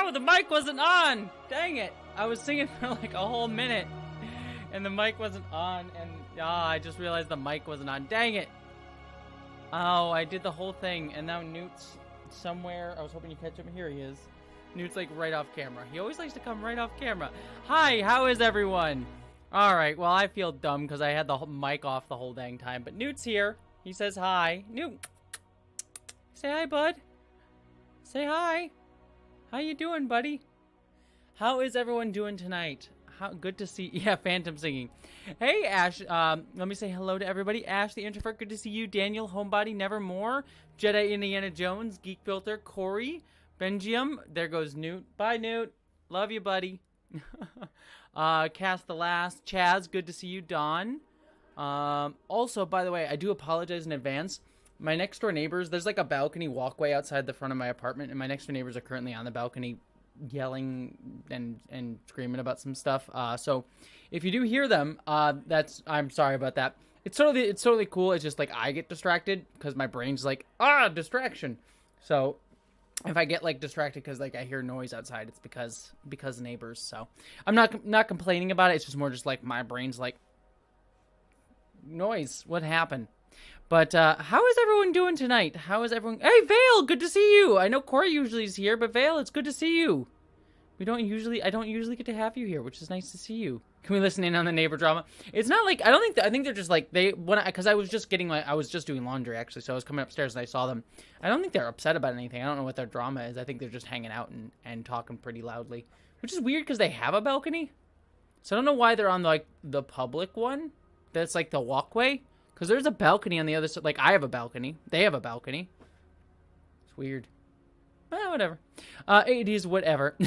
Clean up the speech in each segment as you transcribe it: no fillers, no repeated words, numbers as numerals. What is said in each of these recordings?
No, the mic wasn't on. Dang it. I was singing for like a whole minute and the mic wasn't on, and I just realized the mic wasn't on. Dang it. Oh, I did the whole thing, and now Newt's somewhere. I was hoping you catch him. Here he is. Newt's like right off camera. He always likes to come right off camera. Hi, how is everyone? Alright, well, I feel dumb because I had the mic off the whole dang time. But Newt's here. He says hi. Newt. Say hi, bud. Say hi. How you doing, buddy? How is everyone doing tonight? How good to see. Yeah, Phantom singing. Hey, Ash. Let me say hello to everybody. Ash, the introvert. Good to see you. Daniel, Homebody, Nevermore. Jedi, Indiana Jones. Geek Filter. Corey. Benjium. There goes Newt. Bye, Newt. Love you, buddy. Cast the Last. Chaz, good to see you. Dawn. Also, by the way, I do apologize in advance. My next door neighbors, there's like a balcony walkway outside the front of my apartment, and my next door neighbors are currently on the balcony yelling and screaming about some stuff. So if you do hear them, I'm sorry about that. It's totally cool. It's just like I get distracted because my brain's like, distraction. So if I get like distracted because like I hear noise outside, it's because neighbors. So I'm not complaining about it. It's just more just like my brain's like, noise. What happened? But how is everyone doing tonight? How is everyone? Hey, Vale, good to see you. I know Corey usually is here, but Vale, it's good to see you. I don't usually get to have you here, which is nice to see you. Can we listen in on the neighbor drama? It's not like I think they're just like because I was just doing laundry actually, so I was coming upstairs and I saw them. I don't think they're upset about anything. I don't know what their drama is. I think they're just hanging out and talking pretty loudly, which is weird because they have a balcony. So I don't know why they're on like the public one. That's like the walkway. Because there's a balcony on the other side. Like, I have a balcony. They have a balcony. It's weird. Whatever. It is whatever.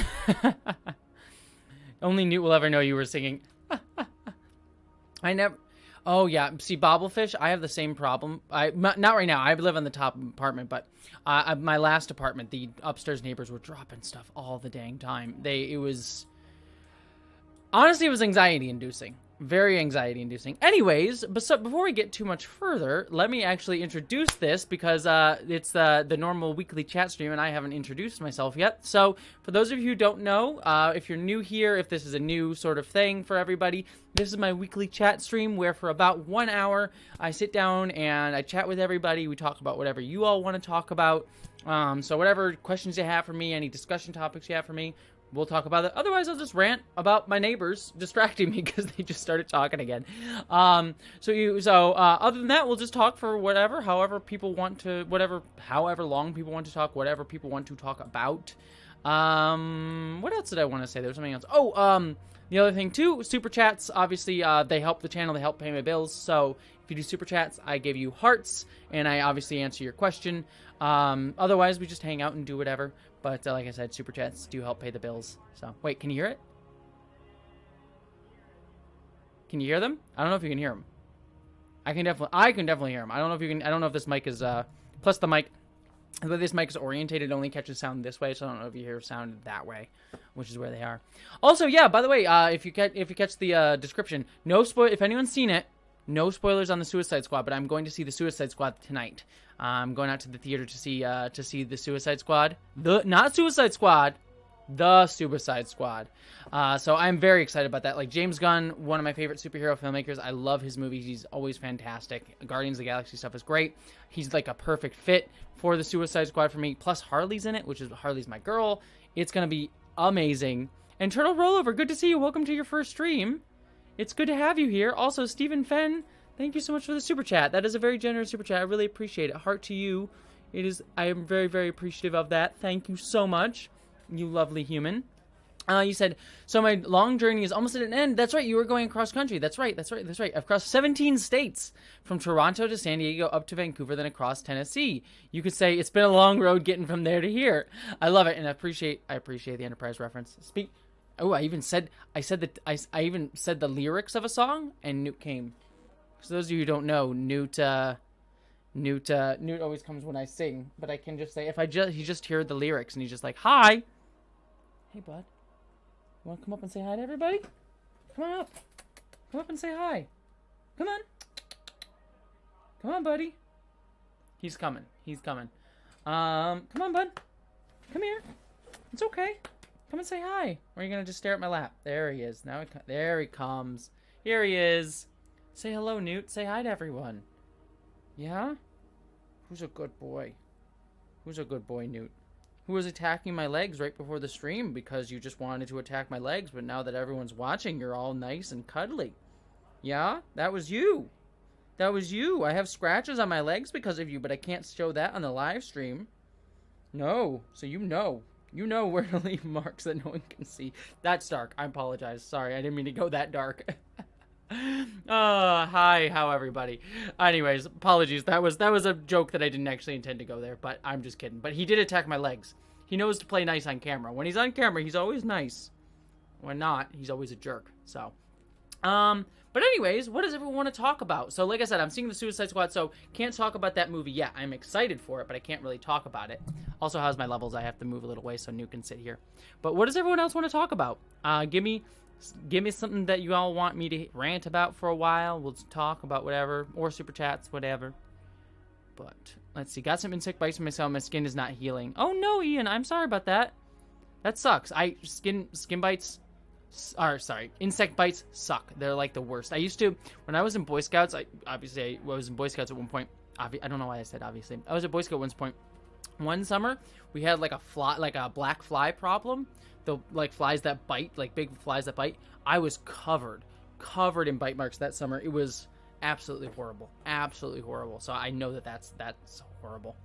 Only Newt will ever know you were singing. I never... Oh, yeah. See, Bobblefish, I have the same problem. Not right now. I live in the top apartment, but my last apartment, the upstairs neighbors were dropping stuff all the dang time. Honestly, it was anxiety-inducing. Very anxiety-inducing. Anyways, before we get too much further, let me actually introduce this because it's the normal weekly chat stream, and I haven't introduced myself yet. So, for those of you who don't know, if you're new here, if this is a new sort of thing for everybody, this is my weekly chat stream where for about 1 hour, I sit down and I chat with everybody. We talk about whatever you all want to talk about. So whatever questions you have for me, any discussion topics you have for me, we'll talk about it. Otherwise, I'll just rant about my neighbors distracting me because they just started talking again. Other than that, we'll just talk for however people want to, however long people want to talk, whatever people want to talk about. What else did I want to say? There was something else. The other thing too, super chats. Obviously, they help the channel. They help pay my bills. So if you do super chats, I give you hearts, and I obviously answer your question. Otherwise, we just hang out and do whatever. But like I said, super chats do help pay the bills. So wait, can you hear it? Can you hear them? I don't know if you can hear them. I can definitely hear them. I don't know if you can. I don't know if this mic is plus the mic. But this mic is orientated, it only catches sound this way, so I don't know if you hear sound that way, which is where they are. Also, yeah, by the way, if you catch the description, no spoil. If anyone's seen it, no spoilers on the Suicide Squad. But I'm going to see the Suicide Squad tonight. I'm going out to the theater to see the Suicide Squad. Not Suicide Squad, the Suicide Squad. So I'm very excited about that. Like James Gunn, one of my favorite superhero filmmakers. I love his movies. He's always fantastic. Guardians of the Galaxy stuff is great. He's like a perfect fit for the Suicide Squad for me. Plus Harley's in it, which is Harley's my girl. It's gonna be amazing. And Turtle Rollover, good to see you. Welcome to your first stream. It's good to have you here. Also, Stephen Fenn, thank you so much for the super chat. That is a very generous super chat. I really appreciate it. Heart to you. It is. I am very, very appreciative of that. Thank you so much, you lovely human. You said, so my long journey is almost at an end. That's right, you were going across country. That's right. I've crossed 17 states, from Toronto to San Diego, up to Vancouver, then across Tennessee. You could say it's been a long road getting from there to here. I love it, and I appreciate the Enterprise reference. I even said the lyrics of a song, and Newt came. So those of you who don't know, Newt always comes when I sing, but I can just say, he just heard the lyrics, and he's just like, hi. Hey, bud. You want to come up and say hi to everybody? Come on up. Come up and say hi. Come on. Come on, buddy. He's coming. Come on, bud. Come here. It's okay. Come and say hi. Or are you gonna just stare at my lap? There he is. There he comes. Here he is. Say hello, Newt. Say hi to everyone. Yeah? Who's a good boy? Who's a good boy, Newt? Who was attacking my legs right before the stream because you just wanted to attack my legs, but now that everyone's watching, you're all nice and cuddly. Yeah? That was you. That was you. I have scratches on my legs because of you, but I can't show that on the live stream. No. So you know. You know where to leave marks that no one can see. That's dark. I apologize. Sorry, I didn't mean to go that dark. Hi, how everybody. Anyways, apologies. That was a joke that I didn't actually intend to go there, but I'm just kidding. But he did attack my legs. He knows to play nice on camera. When he's on camera, he's always nice. When not, he's always a jerk. So, but anyways, what does everyone want to talk about? So, like I said, I'm seeing the Suicide Squad, so can't talk about that movie yet. I'm excited for it, but I can't really talk about it. Also, how's my levels? I have to move a little way so Newt can sit here. But what does everyone else want to talk about? Give me something that you all want me to rant about for a while. We'll talk about whatever, or super chats, whatever. But let's see. Got some insect bites from myself. My skin is not healing. Oh no, Ian, I'm sorry about that. That sucks. Skin bites. Insect bites suck. They're like the worst. I used to, when I was in Boy Scouts, I was in Boy Scouts at one point. I don't know why I said obviously. I was a Boy Scout at one point. One summer, we had like a black fly problem. The like flies that bite, like big flies that bite. I was covered in bite marks that summer. It was absolutely horrible. Absolutely horrible. So I know that's horrible.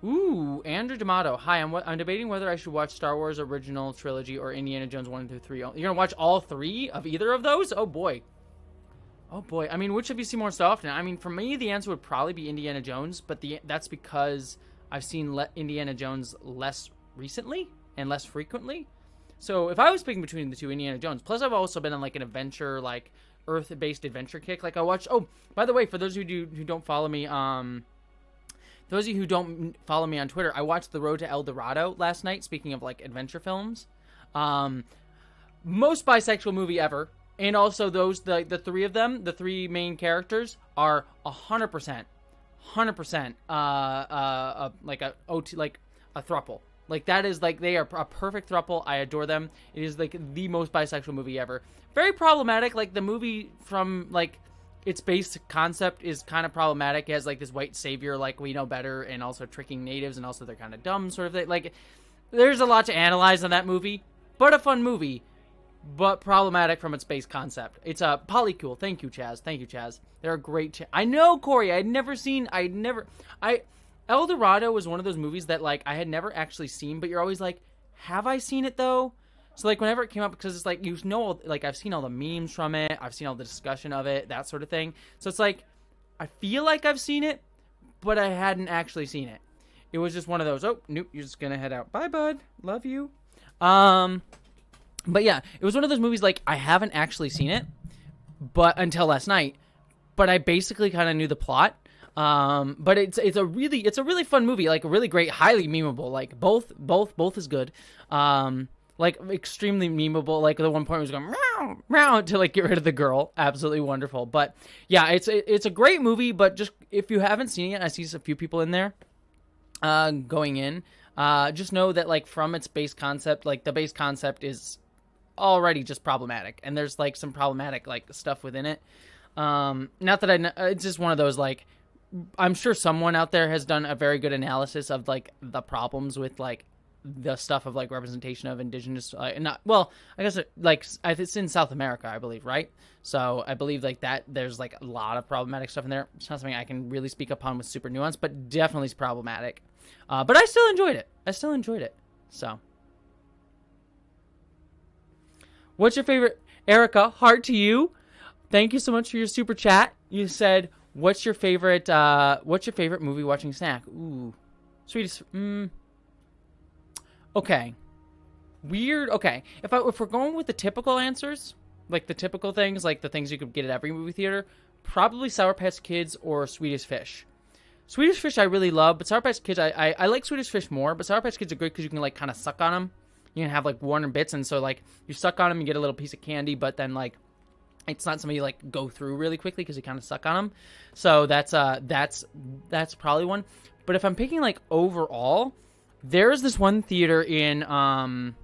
Ooh, Andrew D'Amato. Hi, I'm debating whether I should watch Star Wars original trilogy or Indiana Jones 1 through 3. You're gonna watch all 3 of either of those? Oh boy. Oh boy. I mean, which have you seen more so often? I mean, for me, the answer would probably be Indiana Jones, but that's because I've seen Indiana Jones less recently and less frequently. So if I was picking between the two, Indiana Jones. Plus, I've also been on like an adventure, like Earth-based adventure kick. Like I watched. Oh, by the way, for those who don't follow me, those of you who don't follow me on Twitter, I watched The Road to El Dorado last night. Speaking of like adventure films, most bisexual movie ever, and also the 3 of them, the 3 main characters are 100%, like a throuple. Like that is like they are a perfect throuple. I adore them. It is like the most bisexual movie ever. Very problematic. Like the movie from like its base concept is kind of problematic. It has like this white savior, like we know better, and also tricking natives, and also they're kind of dumb sort of thing. Like there's a lot to analyze on that movie, but a fun movie, but problematic from its base concept. It's a polycool. Thank you, Chaz. Thank you, Chaz. They're a great. I know, Corey. El Dorado was one of those movies that like I had never actually seen, but you're always like, have I seen it though? So like whenever it came up, because it's like, you know, like I've seen all the memes from it, I've seen all the discussion of it, that sort of thing. So it's like, I feel like I've seen it, but I hadn't actually seen it. It was just one of those, oh, nope, you're just gonna head out. Bye, bud. Love you. But yeah, it was one of those movies like I haven't actually seen it, but until last night, but I basically kind of knew the plot. But it's a really fun movie, like a really great, highly memeable, like both is good. Like extremely memeable. Like the one point was going meow meow to like get rid of the girl. Absolutely wonderful. But yeah, it's a great movie. But just if you haven't seen it, I see a few people in there going in. Just know that like from its base concept, like the base concept is already just problematic, and there's like some problematic like stuff within it. Not that it's just one of those like. I'm sure someone out there has done a very good analysis of like the problems with like the stuff of like representation of indigenous I guess it's in South America, I believe, right? So I believe like that there's like a lot of problematic stuff in there. It's not something I can really speak upon with super nuance, but definitely is problematic. But I still enjoyed it. So what's your favorite? Erica, heart to you. Thank you so much for your super chat. You said, what's your favorite movie watching snack? Ooh. Sweetest. Okay. Weird. Okay. If we're going with the typical answers, like the typical things, like the things you could get at every movie theater, probably Sour Patch Kids or Swedish Fish. Swedish Fish I really love, but Sour Patch Kids, I like Swedish Fish more, but Sour Patch Kids are great because you can like kind of suck on them. You can have like warm bits, and so like you suck on them, you get a little piece of candy, but then like it's not something you like go through really quickly because you kind of suck on them. So that's probably one. But if I'm picking like overall, There's this one theater in Los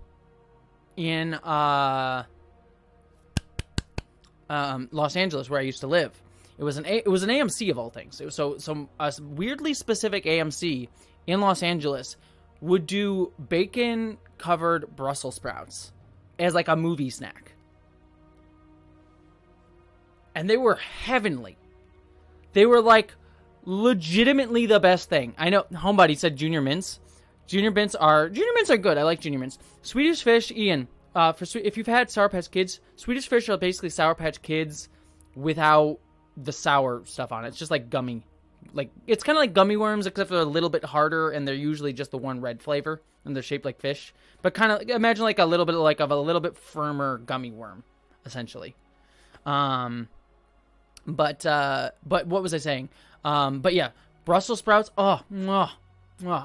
Angeles where I used to live. It was an AMC of all things. It was so a weirdly specific AMC in Los Angeles would do bacon covered Brussels sprouts as like a movie snack. And they were heavenly. They were like legitimately the best thing. I know Homebody said Junior Mints. Junior Mints are good. I like Junior Mints. Swedish Fish, Ian. If you've had Sour Patch Kids, Swedish Fish are basically Sour Patch Kids without the sour stuff on it. It's just like gummy. Like, it's kind of like gummy worms, except they're a little bit harder, and they're usually just the one red flavor, and they're shaped like fish. But kind of, imagine like a little bit firmer gummy worm, essentially. But what was I saying? But yeah, Brussels sprouts. Oh,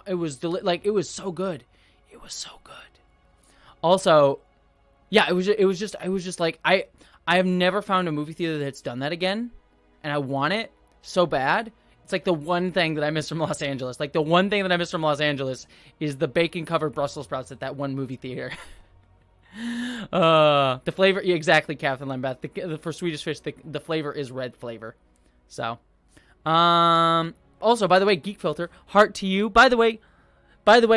it was it was so good. It was so good. Also, yeah, I was just like, I have never found a movie theater that's done that again, and I want it so bad. It's like the one thing that I miss from Los Angeles. Like the one thing that I miss from Los Angeles is the bacon covered Brussels sprouts at that one movie theater. The flavor, yeah, exactly, Catherine Lambeth. For Swedish Fish, the flavor is red flavor. So, also, by the way, Geek Filter, heart to you. By the way,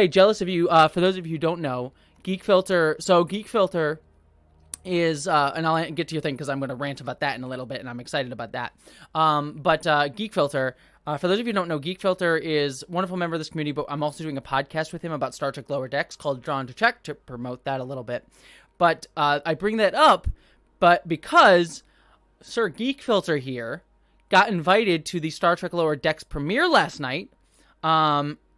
jealous of you. For those of you who don't know, Geek Filter. So Geek Filter is, and I'll get to your thing because I'm going to rant about that in a little bit, and I'm excited about that. But Geek Filter. For those of you who don't know, Geek Filter is a wonderful member of this community, but I'm also doing a podcast with him about Star Trek Lower Decks called Drawn to Check to promote that a little bit. But I bring that up, but because Sir Geek Filter here got invited to the Star Trek Lower Decks premiere last night,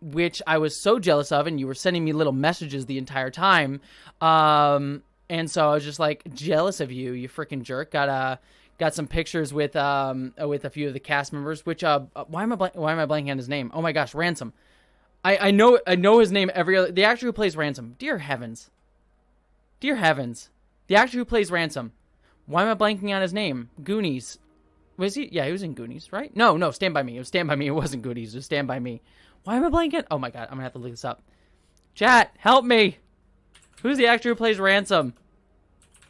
which I was so jealous of, and you were sending me little messages the entire time. And so I was just like, jealous of you, you freaking jerk. Got some pictures with a few of the cast members. Which why am I blanking on his name? Oh my gosh, Ransom. I know his name. The actor who plays Ransom. Dear heavens, the actor who plays Ransom. Why am I blanking on his name? Goonies. Was he? Yeah, he was in Goonies, right? No, Stand By Me. It was Stand By Me. It wasn't Goonies. It was Stand By Me. Why am I blanking? Oh my god, I'm gonna have to look this up. Chat, help me. Who's the actor who plays Ransom?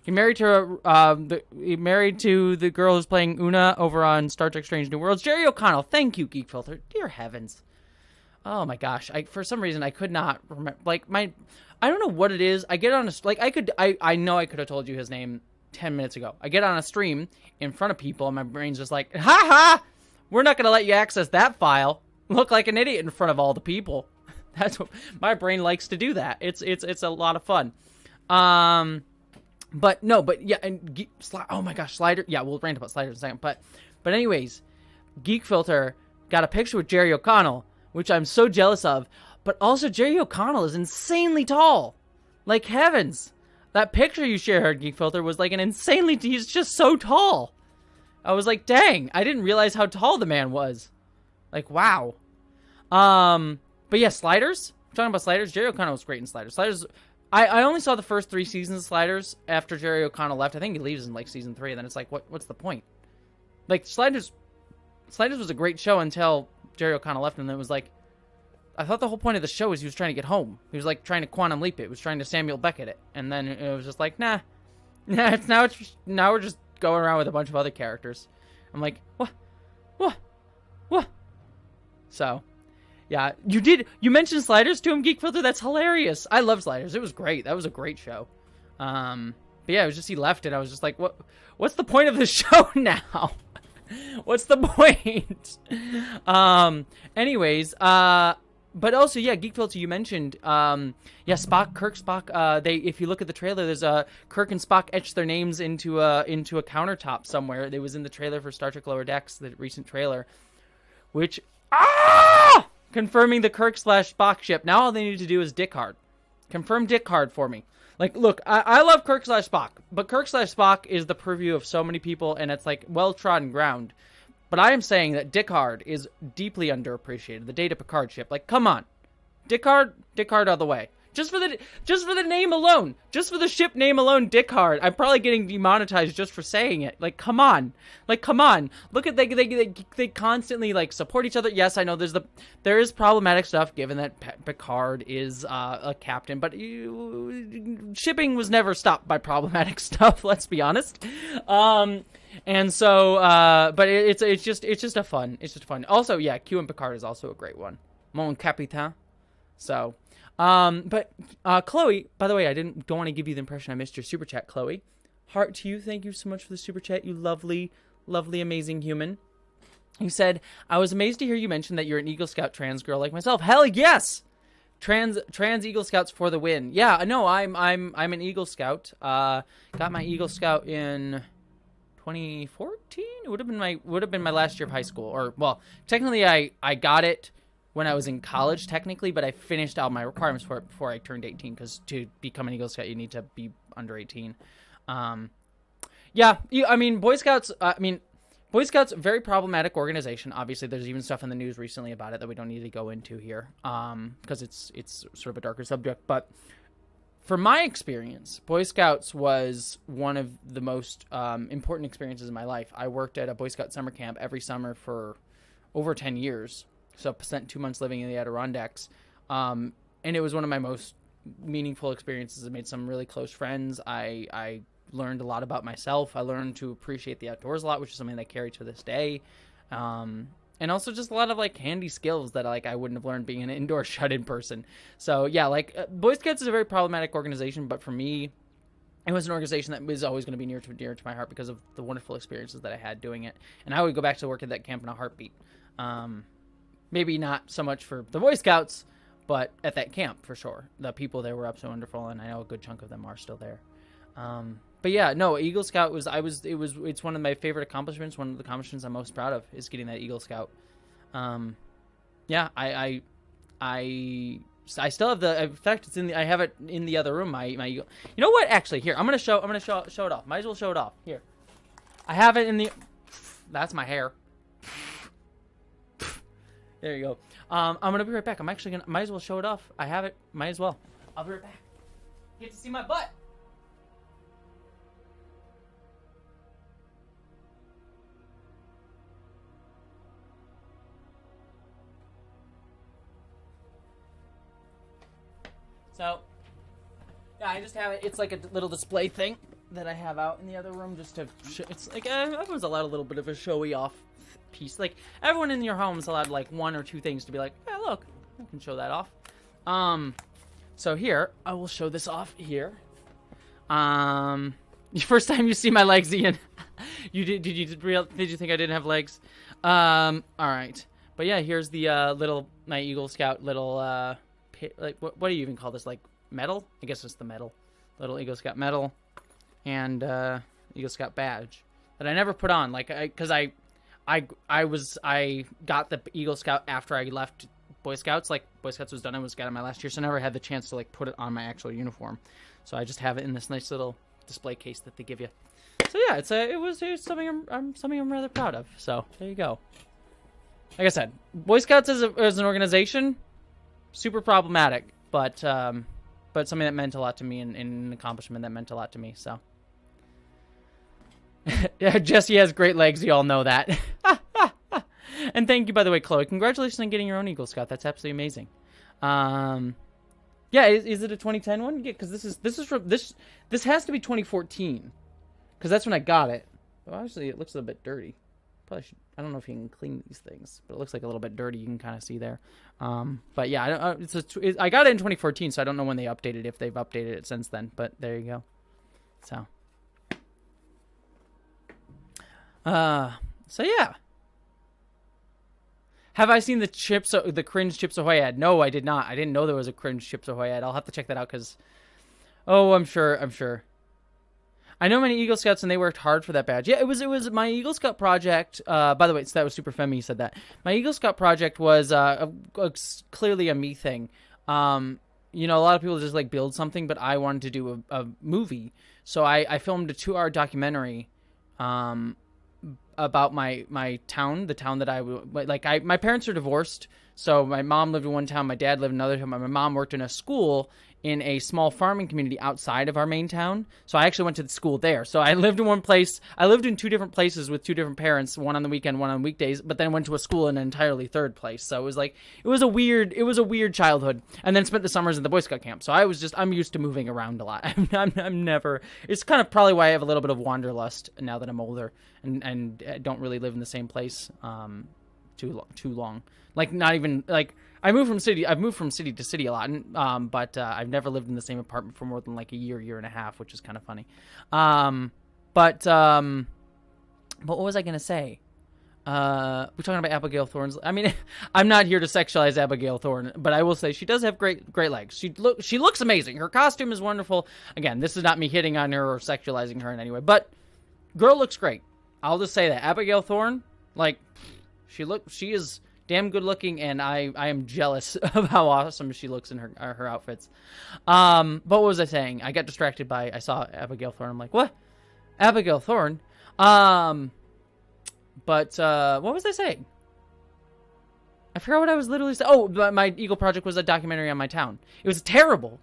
He married to the girl who's playing Una over on Star Trek: Strange New Worlds. Jerry O'Connell. Thank you, Geek Filter. Dear heavens. Oh my gosh. For some reason I could not remember. I don't know what it is. I get on I know I could have told you his name 10 minutes ago. I get on a stream in front of people, and my brain's just like, ha ha! We're not gonna let you access that file. Look like an idiot in front of all the people. That's what my brain likes to do. That it's a lot of fun. But yeah, and oh my gosh, Slider. Yeah, we'll rant about Slider in a second. But anyways, Geek Filter got a picture with Jerry O'Connell, which I'm so jealous of. But also, Jerry O'Connell is insanely tall. Like heavens, that picture you shared, Geek Filter, was like he's just so tall. I was like, dang, I didn't realize how tall the man was. Like, wow. But yeah, Sliders. I'm talking about Sliders. Jerry O'Connell was great in Sliders. Sliders. I only saw the first 3 seasons of Sliders after Jerry O'Connell left. I think he leaves in like season 3, and then it's like, what's the point? Like, Sliders was a great show until Jerry O'Connell left, and then it was like, I thought the whole point of the show was he was trying to get home. He was like trying to quantum leap it. He was trying to Samuel Beckett it, and then it was just like, nah. Now we're just going around with a bunch of other characters. I'm like, what? So. Yeah, you mentioned Sliders to him, Geek Filter? That's hilarious. I love Sliders. It was great. That was a great show. But yeah, it was just he left it. I was just like, what's the point of the show now? What's the point? Anyways, but also, yeah, Geek Filter, you mentioned, yeah, Kirk, Spock, if you look at the trailer, there's Kirk and Spock etched their names into a countertop somewhere. It was in the trailer for Star Trek Lower Decks, the recent trailer, which, confirming the Kirk/Spock ship. Now all they need to do is Dick Hard. Confirm Dick Hard for me. Like, look, I love Kirk/Spock, but Kirk/Spock is the purview of so many people, and it's like well-trodden ground. But I am saying that Dick Hard is deeply underappreciated. The Data Picard ship. Like, come on. Dick Hard all the way. Just for the name alone. Just for the ship name alone, Dick Hard. I'm probably getting demonetized just for saying it. Like, come on. Like, come on. Look at they constantly like support each other. Yes, I know there is problematic stuff given that Picard is a captain, but shipping was never stopped by problematic stuff, let's be honest. And so but it's just a fun. It's just fun. Also, yeah, Q and Picard is also a great one. Mon Capitaine. So, but Chloe, by the way, don't want to give you the impression I missed your super chat, Chloe. Heart to you. Thank you so much for the super chat, you lovely, lovely, amazing human. You said, I was amazed to hear you mention that you're an Eagle Scout trans girl like myself. Hell yes! Trans Eagle Scouts for the win. Yeah, no, I'm an Eagle Scout. Got my Eagle Scout in 2014. It would have been my last year of high school, or well, technically I got it when I was in college, technically, but I finished out my requirements for it before I turned 18, because to become an Eagle Scout, you need to be under 18. Yeah, Boy Scouts, Boy Scouts, very problematic organization. Obviously, there's even stuff in the news recently about it that we don't need to go into here, because it's sort of a darker subject. But for my experience, Boy Scouts was one of the most important experiences in my life. I worked at a Boy Scout summer camp every summer for over 10 years. So I spent 2 months living in the Adirondacks, and it was one of my most meaningful experiences. I made some really close friends. I learned a lot about myself. I learned to appreciate the outdoors a lot, which is something that I carry to this day. And also just a lot of like handy skills that like I wouldn't have learned being an indoor shut-in person. So yeah, like Boy Scouts is a very problematic organization, but for me, it was an organization that was always going to be near to my heart because of the wonderful experiences that I had doing it. And I would go back to work at that camp in a heartbeat. Maybe not so much for the Boy Scouts, but at that camp for sure. The people there were absolutely wonderful, and I know a good chunk of them are still there. But yeah, no, Eagle Scout it's one of my favorite accomplishments. One of the accomplishments I'm most proud of is getting that Eagle Scout. Yeah, I still have in fact, I have it in the other room. My Eagle. You know what? Actually, here, I'm gonna show it off. Might as well show it off. Here, I have it in the. That's my hair. There you go. I'm gonna be right back. I'm actually might as well show it off. I have it. Might as well. I'll be right back. Get to see my butt. So, yeah, I just have it. It's like a little display thing that I have out in the other room just to. It's like everyone's allowed a little bit of a showy off piece. Like everyone in your home is allowed like 1 or 2 things to be like, hey, look, I can show that off. So here I will show this off here. First time you see my legs, Ian. Did you think I didn't have legs? All right, but yeah, here's the my Eagle Scout little like what do you even call this, like medal? I guess it's the medal, little Eagle Scout medal, and Eagle Scout badge that I never put on, like because I got the Eagle Scout after I left Boy Scouts. Like Boy Scouts was done, I was got it my last year, so I never had the chance to like put it on my actual uniform. So I just have it in this nice little display case that they give you. So yeah, it was something I'm rather proud of. So there you go. Like I said, Boy Scouts as an organization, super problematic, but something that meant a lot to me, and an accomplishment that meant a lot to me. So. Yeah, Jessie has great legs. You all know that. And thank you, by the way, Chloe. Congratulations on getting your own Eagle Scout. That's absolutely amazing. Yeah, is it a 2010 one? Yeah, because this has to be 2014, because that's when I got it. Well, actually, it looks a little bit dirty. Probably should. I don't know if you can clean these things, but it looks like a little bit dirty. You can kind of see there. But yeah, I got it in 2014, so I don't know when they updated it, if they've updated it since then. But there you go. So. So yeah. Have I seen the cringe Chips Ahoy ad? No, I did not. I didn't know there was a cringe Chips Ahoy ad. I'll have to check that out because, oh, I'm sure. I know many Eagle Scouts and they worked hard for that badge. Yeah, it was my Eagle Scout project. By the way, so that was Super Femi. He said that. My Eagle Scout project was clearly a me thing. You know, a lot of people just like build something, but I wanted to do a movie. So I filmed a 2-hour documentary about my town, the town that my parents are divorced, So my mom lived in one town, my dad lived in another town. My mom worked in a school in a small farming community outside of our main town. So I actually went to the school there. So I lived in one place. I lived in 2 different places with 2 different parents, one on the weekend, one on weekdays, but then went to a school in an entirely third place. So it was like, it was a weird childhood. And then spent the summers in the Boy Scout camp. So I'm used to moving around a lot. I'm never, it's kind of probably why I have a little bit of wanderlust now that I'm older and don't really live in the same place too long. Like, not even, like, I've moved from city to city a lot, but I've never lived in the same apartment for more than like a year and a half, which is kind of funny. But what was I going to say? We're talking about Abigail Thorne's. I mean, I'm not here to sexualize Abigail Thorne, but I will say she does have great legs. She looks amazing. Her costume is wonderful. Again, this is not me hitting on her or sexualizing her in any way, but girl looks great. I'll just say that Abigail Thorne, like, she is damn good looking, and I am jealous of how awesome she looks in her outfits. But what was I saying? I got distracted by, I saw Abigail Thorne. I'm like, what? Abigail Thorne? But what was I saying? I forgot what I was literally saying. Oh, my Eagle project was a documentary on my town. It's a terrible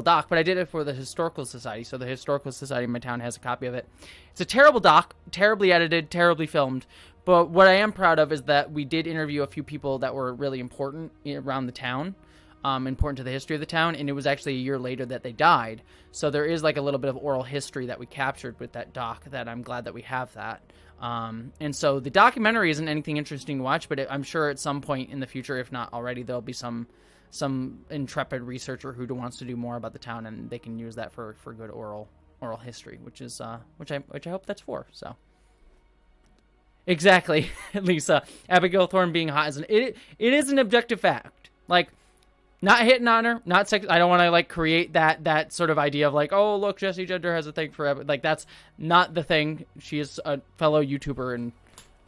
doc, but I did it for the Historical Society. So the Historical Society in my town has a copy of it. It's a terrible doc, terribly edited, terribly filmed. But what I am proud of is that we did interview a few people that were really important around the town, important to the history of the town, and it was actually a year later that they died. So there is like a little bit of oral history that we captured with that doc that I'm glad that we have that. And so the documentary isn't anything interesting to watch, but I'm sure at some point in the future, if not already, there'll be some intrepid researcher who wants to do more about the town, and they can use that for good oral history, which I hope that's for. So. Exactly, Lisa. Abigail Thorne being hot it is an objective fact. Like, not hitting on her, not sex. I don't want to like create that sort of idea of like, oh look, Jessie Gender has a thing for like that's not the thing. She is a fellow YouTuber, and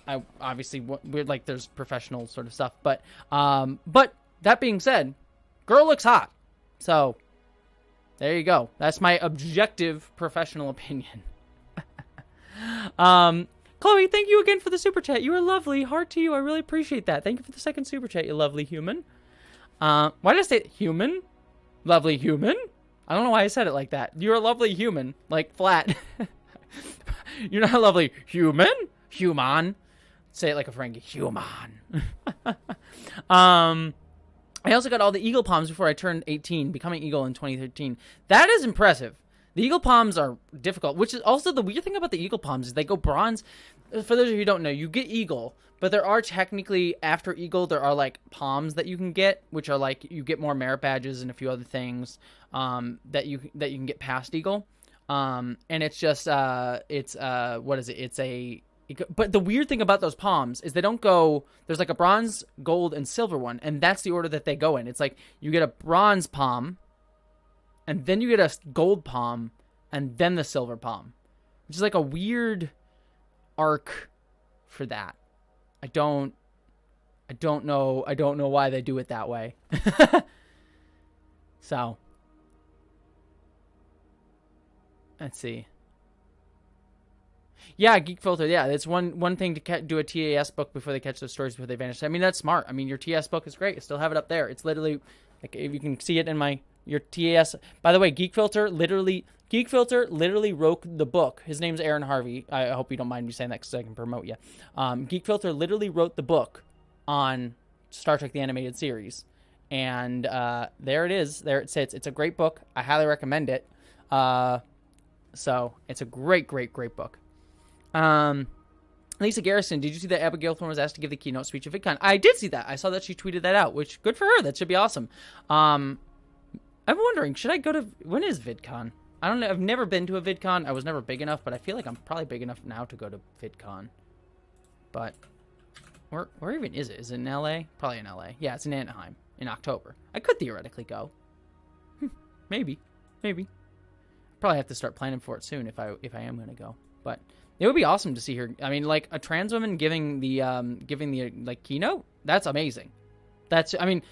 I obviously we're like there's professional sort of stuff, but that being said, girl looks hot. So there you go. That's my objective professional opinion. Chloe, thank you again for the super chat. You are lovely. Heart to you. I really appreciate that. Thank you for the second super chat, you lovely human. Why did I say human? Lovely human? I don't know why I said it like that. You're a lovely human. Like, flat. You're not a lovely human? Human. Say it like a Frankie. Human. I also got all the Eagle Palms before I turned 18, becoming Eagle in 2013. That is impressive. The Eagle Palms are difficult, which is also the weird thing about the Eagle Palms is they go bronze. For those of you who don't know, you get Eagle, but there are technically, after Eagle, there are like Palms that you can get, which are like, you get more merit badges and a few other things that you can get past Eagle. And it's just, what is it? But the weird thing about those Palms is they don't go, there's like a bronze, gold, and silver one, and that's the order that they go in. It's like, you get a bronze Palm, and then you get a gold palm, and then the silver palm, which is like a weird arc for that. I don't know why they do it that way. So, let's see. Yeah, Geek Filter. Yeah, it's one thing to do a TAS book before they catch those stories before they vanish. I mean, that's smart. I mean, your TAS book is great. I still have it up there. It's literally, like, if you can see it in your TAS. By the way, Geek Filter literally wrote the book. His name's Aaron Harvey. I hope you don't mind me saying that because I can promote you. Geek Filter literally wrote the book on Star Trek the Animated Series. And there it is. There it sits. It's a great book. I highly recommend it. So it's a great book. Lisa Garrison, did you see that Abigail Thorne was asked to give the keynote speech at VidCon? I did see that. I saw that she tweeted that out, which good for her. That should be awesome. I'm wondering, should I go to, when is VidCon? I don't know. I've never been to a VidCon. I was never big enough, but I feel like I'm probably big enough now to go to VidCon. But where even is it? Is it in LA? Probably in LA. Yeah, it's in Anaheim in October. I could theoretically go. Maybe. Probably have to start planning for it soon if I am going to go. But it would be awesome to see her. I mean, like a trans woman giving the like keynote. That's amazing. I mean,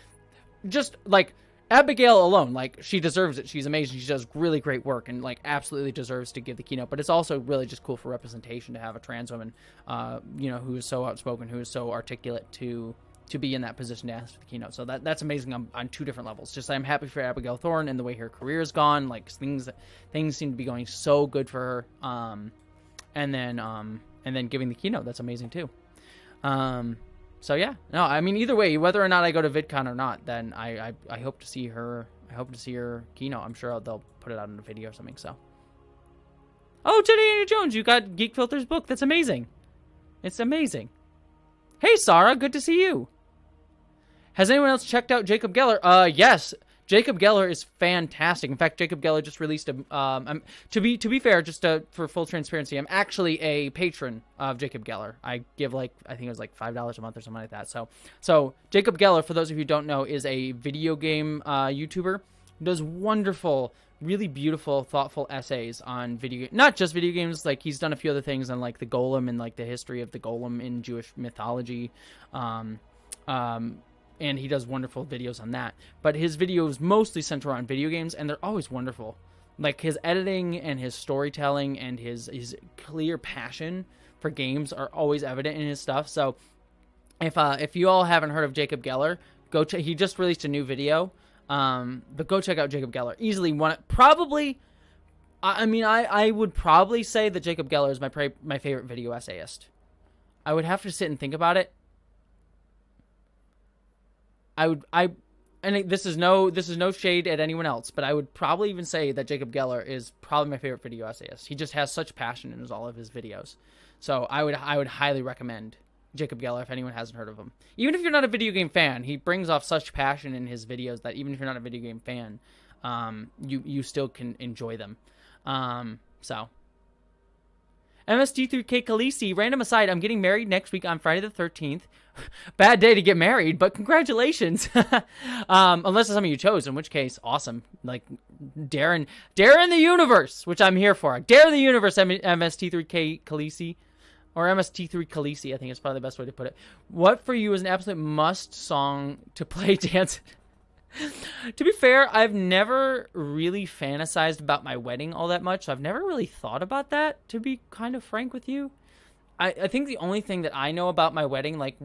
just like Abigail alone, like she deserves it. She's amazing. She does really great work and like absolutely deserves to give the keynote. But it's also really just cool for representation to have a trans woman, who is so outspoken, who is so articulate to to be in that position to ask for the keynote. So that's amazing on two different levels. Just I'm happy for Abigail Thorne and the way her career has gone. Like things seem to be going so good for her. And then giving the keynote, that's amazing too. So yeah, no, I mean either way, whether or not I go to VidCon or not, then I hope to see her. I hope to see her keynote. I'm sure they'll put it out in a video or something. So. Oh, Jenny Jones, you got Geek Filter's book. That's amazing. It's amazing. Hey, Sarah, good to see you. Has anyone else checked out Jacob Geller? Yes. Jacob Geller is fantastic. In fact, Jacob Geller just released a. To be fair, just for full transparency, I'm actually a patron of Jacob Geller. I give I think it was like $5 a month or something like that. So Jacob Geller, for those of you who don't know, is a video game YouTuber. He does wonderful, really beautiful, thoughtful essays on not just video games. Like he's done a few other things on like the golem and like the history of the golem in Jewish mythology. And he does wonderful videos on that. But his videos mostly center around video games, and they're always wonderful. Like, his editing and his storytelling and his clear passion for games are always evident in his stuff. So, if you all haven't heard of Jacob Geller, go check. He just released a new video. But go check out Jacob Geller. Easily one, probably. I would probably say that Jacob Geller is my favorite video essayist. I would have to sit and think about it. And this is no shade at anyone else, but I would probably even say that Jacob Geller is probably my favorite video essayist. He just has such passion in all of his videos. So I would highly recommend Jacob Geller if anyone hasn't heard of him. Even if you're not a video game fan, he brings off such passion in his videos that even if you're not a video game fan, you still can enjoy them. So MST3K Khaleesi, random aside, I'm getting married next week on Friday the 13th. Bad day to get married, but congratulations. Unless it's something you chose, in which case, awesome. Like, dare in the universe, which I'm here for. Dare the universe, MST3K Khaleesi. Or MST3 Khaleesi, I think is probably the best way to put it. What for you is an absolute must song to play dance? To be fair, I've never really fantasized about my wedding all that much. So I've never really thought about that, to be kind of frank with you. I think the only thing that I know about my wedding, like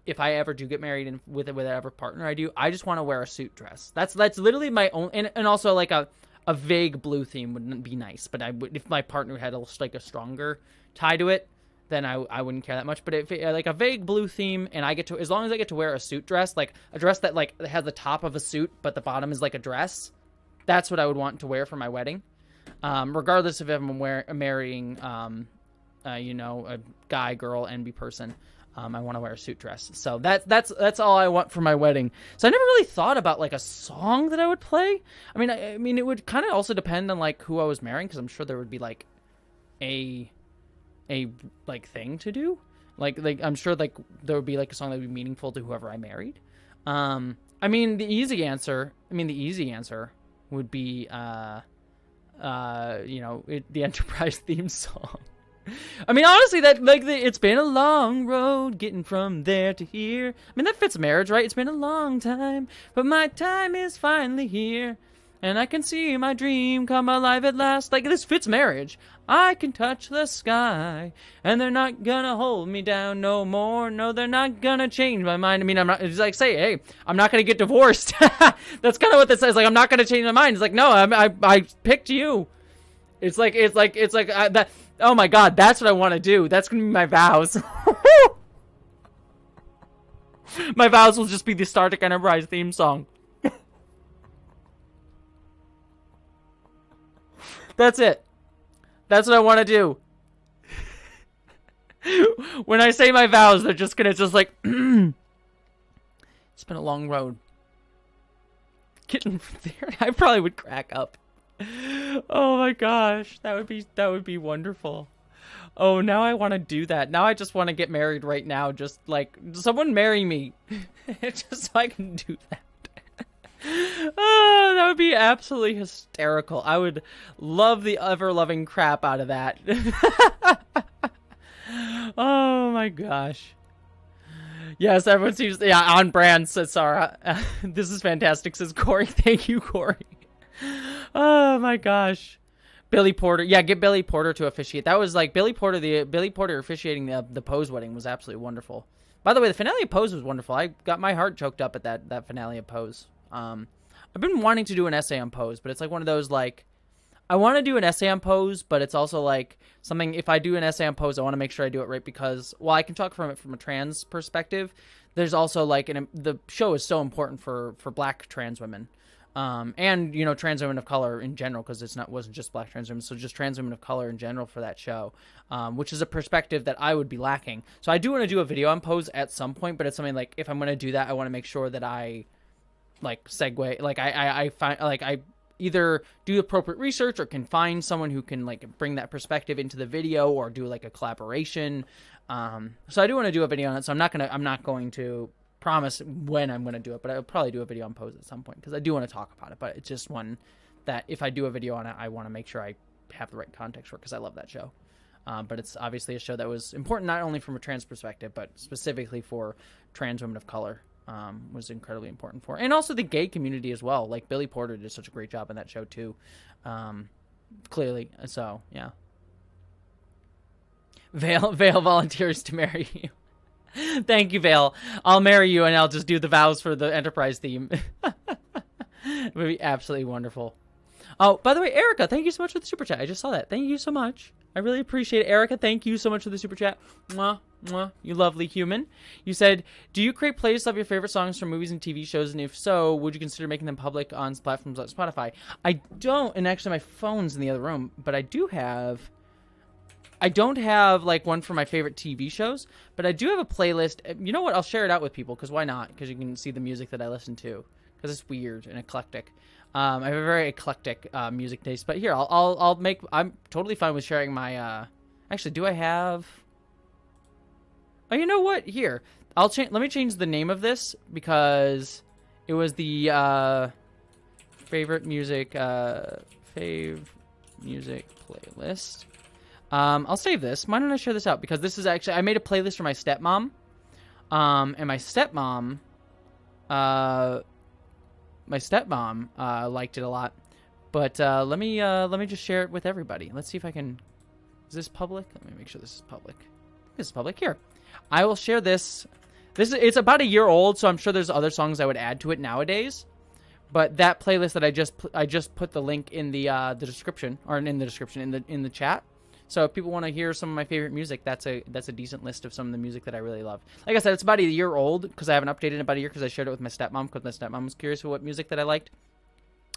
if I ever do get married and with whatever partner I do, I just want to wear a suit dress. That's literally my own, and also like a vague blue theme wouldn't be nice. But I would, if my partner had a stronger tie to it, then I wouldn't care that much. But if like a vague blue theme, and I get to, as long as I get to wear a suit dress, like a dress that like has the top of a suit but the bottom is like a dress, that's what I would want to wear for my wedding. Regardless of if I'm marrying a guy, girl, NB person, I want to wear a suit dress. So that's all I want for my wedding. So I never really thought about like a song that I would play. I mean it would kind of also depend on like who I was marrying, because I'm sure there would be like a like thing to do. Like I'm sure like there would be like a song that would be meaningful to whoever I married. The easy answer would be the Enterprise theme song. I mean, honestly, it's been a long road getting from there to here. I mean, that fits marriage, right? It's been a long time, but my time is finally here, and I can see my dream come alive at last. Like, this fits marriage. I can touch the sky, and they're not gonna hold me down no more. No, they're not gonna change my mind. I mean, I'm not, it's like, say, hey, I'm not gonna get divorced. That's kind of what this says. Like, I'm not gonna change my mind. It's like, no, I picked you. It's like that. Oh my God, that's what I want to do. That's gonna be my vows. My vows will just be the Star Trek Enterprise theme song. That's it. That's what I want to do. When I say my vows, they're just like, it's been a long road. Getting from there, I probably would crack up. Oh my gosh, that would be wonderful. Oh, now I want to do that. Now I just want to get married right now. Just like, someone marry me. Just so I can do that. Oh, that would be absolutely hysterical. I would love the ever-loving crap out of that. Oh my gosh. Yes, everyone seems, yeah, on brand, says Sarah. This is fantastic, says Corey. Thank you, Corey. Oh my gosh. Billy Porter. Yeah, get Billy Porter to officiate. That was like Billy Porter officiating the Pose wedding was absolutely wonderful. By the way, the finale of Pose was wonderful. I got my heart choked up at that finale of Pose. I've been wanting to do an essay on Pose, but it's like one of those, like, I want to do an essay on Pose, but it's also like something, if I do an essay on Pose, I want to make sure I do it right, because while I can talk from a trans perspective, there's also like, the show is so important for black trans women. And, you know, trans women of color in general, because wasn't just black trans women, so just trans women of color in general for that show, which is a perspective that I would be lacking. So I do want to do a video on Pose at some point, but it's something like, if I'm going to do that, I want to make sure that I, like, segue, like, I find, like, I either do appropriate research or can find someone who can, like, bring that perspective into the video, or do, like, a collaboration. So I do want to do a video on it, so I'm not going to promise when I'm going to do it, but I'll probably do a video on Pose at some point, because I do want to talk about it. But it's just one that if I do a video on it, I want to make sure I have the right context for it, because I love that show. But it's obviously a show that was important not only from a trans perspective, but specifically for trans women of color. Was incredibly important for, and also the gay community as well. Like, Billy Porter did such a great job in that show too, clearly. So yeah, Vale volunteers to marry you. Thank you, Vale. I'll marry you, and I'll just do the vows for the Enterprise theme. It would be absolutely wonderful. Oh, by the way, Erica, thank you so much for the super chat. I just saw that. Thank you so much. I really appreciate it. Erica, thank you so much for the super chat. Mwah, mwah, you lovely human. You said, do you create playlists of your favorite songs from movies and TV shows? And if so, would you consider making them public on platforms like Spotify? I don't, and actually my phone's in the other room, but I don't have, like, one for my favorite TV shows, but I do have a playlist. You know what? I'll share it out with people, because why not? Because you can see the music that I listen to, because it's weird and eclectic. I have a very eclectic music taste, but here, I'm totally fine with sharing my, actually, do I have, oh, you know what? Here, let me change the name of this, because it was the, favorite music playlist. I'll save this. Why don't I share this out? Because this is actually, I made a playlist for my stepmom. And my stepmom liked it a lot. But let me just share it with everybody. Let's see if I can. Is this public? Let me make sure this is public. This is public. Here, I will share this. It's about a year old, so I'm sure there's other songs I would add to it nowadays. But that playlist that I just put the link in the description, or in the description, in the chat. So if people want to hear some of my favorite music, that's a decent list of some of the music that I really love. Like I said, it's about a year old, because I haven't updated in about a year, because I shared it with my stepmom, because my stepmom was curious for what music that I liked.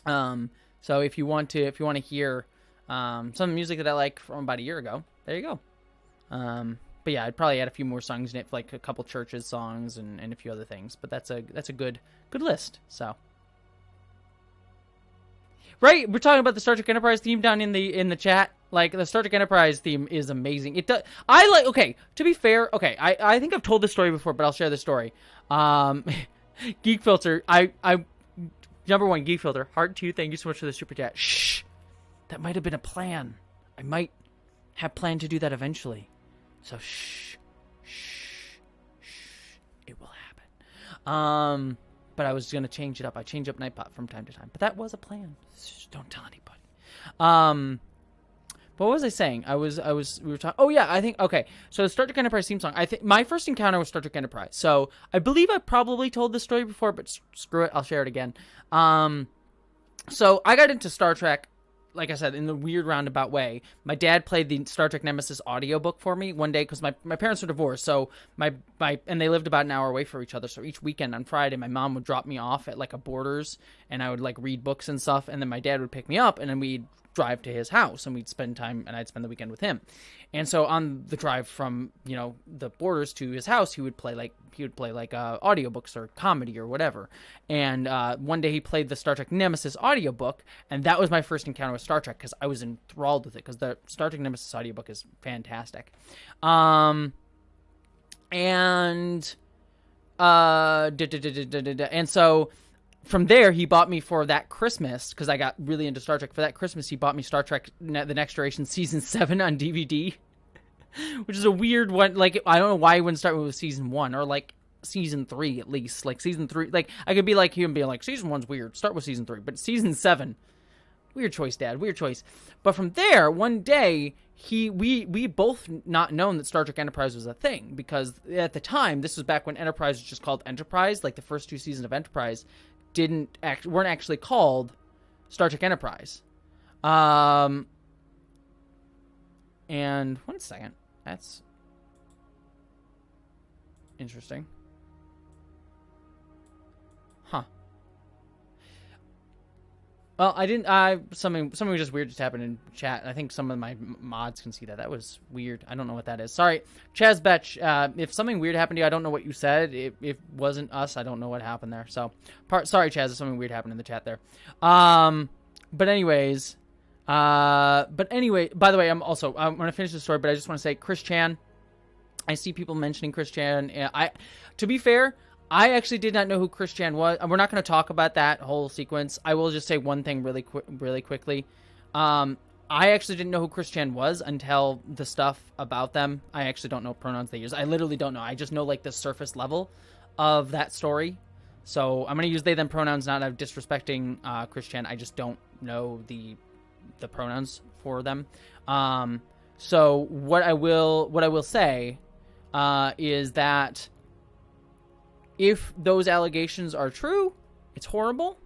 So if you want to hear some music that I like from about a year ago, there you go. But yeah, I'd probably add a few more songs in it, like a couple Churches songs and a few other things. But that's a good list. So. Right, we're talking about the Star Trek Enterprise theme down in the chat. Like, the Star Trek Enterprise theme is amazing. It does. Okay, to be fair, okay, I think I've told this story before, but I'll share the story. Geek Filter, number one, Geek Filter, Heart 2, thank you so much for the super chat. Shh, that might have been a plan. I might have planned to do that eventually. So shh, it will happen. But I was going to change it up. I change up Nightbot from time to time. But that was a plan. Just don't tell anybody. What was I saying? We were talking. Oh, yeah, I think, okay. So the Star Trek Enterprise theme song. I think my first encounter was Star Trek Enterprise. So I believe I probably told this story before, but screw it. I'll share it again. So I got into Star Trek, like I said, in the weird roundabout way. My dad played the Star Trek Nemesis audiobook for me one day, because my parents were divorced, so and they lived about an hour away from each other. So each weekend on Friday, my mom would drop me off at like a Borders, and I would like read books and stuff, and then my dad would pick me up, and then we'd drive to his house, and we'd spend time, and I'd spend the weekend with him. And so on the drive from, you know, the Borders to his house, he would play audiobooks or comedy or whatever. And one day he played the Star Trek Nemesis audiobook, and that was my first encounter with Star Trek, because I was enthralled with it, because the Star Trek Nemesis audiobook is fantastic. And so from there, he bought me for that Christmas, because I got really into Star Trek. For that Christmas, he bought me Star Trek The Next Generation Season 7 on DVD, which is a weird one. Like, I don't know why he wouldn't start with Season 1, or like Season 3 at least. Like, Season 3, like, I could be like him being like, Season 1's weird, start with Season 3. But Season 7, weird choice, Dad, weird choice. But from there, one day, we both not known that Star Trek Enterprise was a thing, because at the time, this was back when Enterprise was just called Enterprise. Like the first 2 seasons of Enterprise weren't actually called Star Trek Enterprise. And 1 second, that's interesting. Huh. Well, I didn't. Something just weird just happened in chat. I think some of my mods can see that. That was weird. I don't know what that is. Sorry, Chaz Betch. If something weird happened to you, I don't know what you said. It wasn't us. I don't know what happened there. So, sorry, Chaz, if something weird happened in the chat there. But anyways, by the way, I'm gonna finish the story, but I just want to say, Chris Chan. I see people mentioning Chris Chan. To be fair, I actually did not know who Chris Chan was. We're not going to talk about that whole sequence. I will just say one thing really quickly. I actually didn't know who Chris Chan was until the stuff about them. I actually don't know what pronouns they use. I literally don't know. I just know like the surface level of that story. So I'm going to use they them pronouns, not out of disrespecting Chris Chan. I just don't know the pronouns for them. So what I will say is that if those allegations are true, it's horrible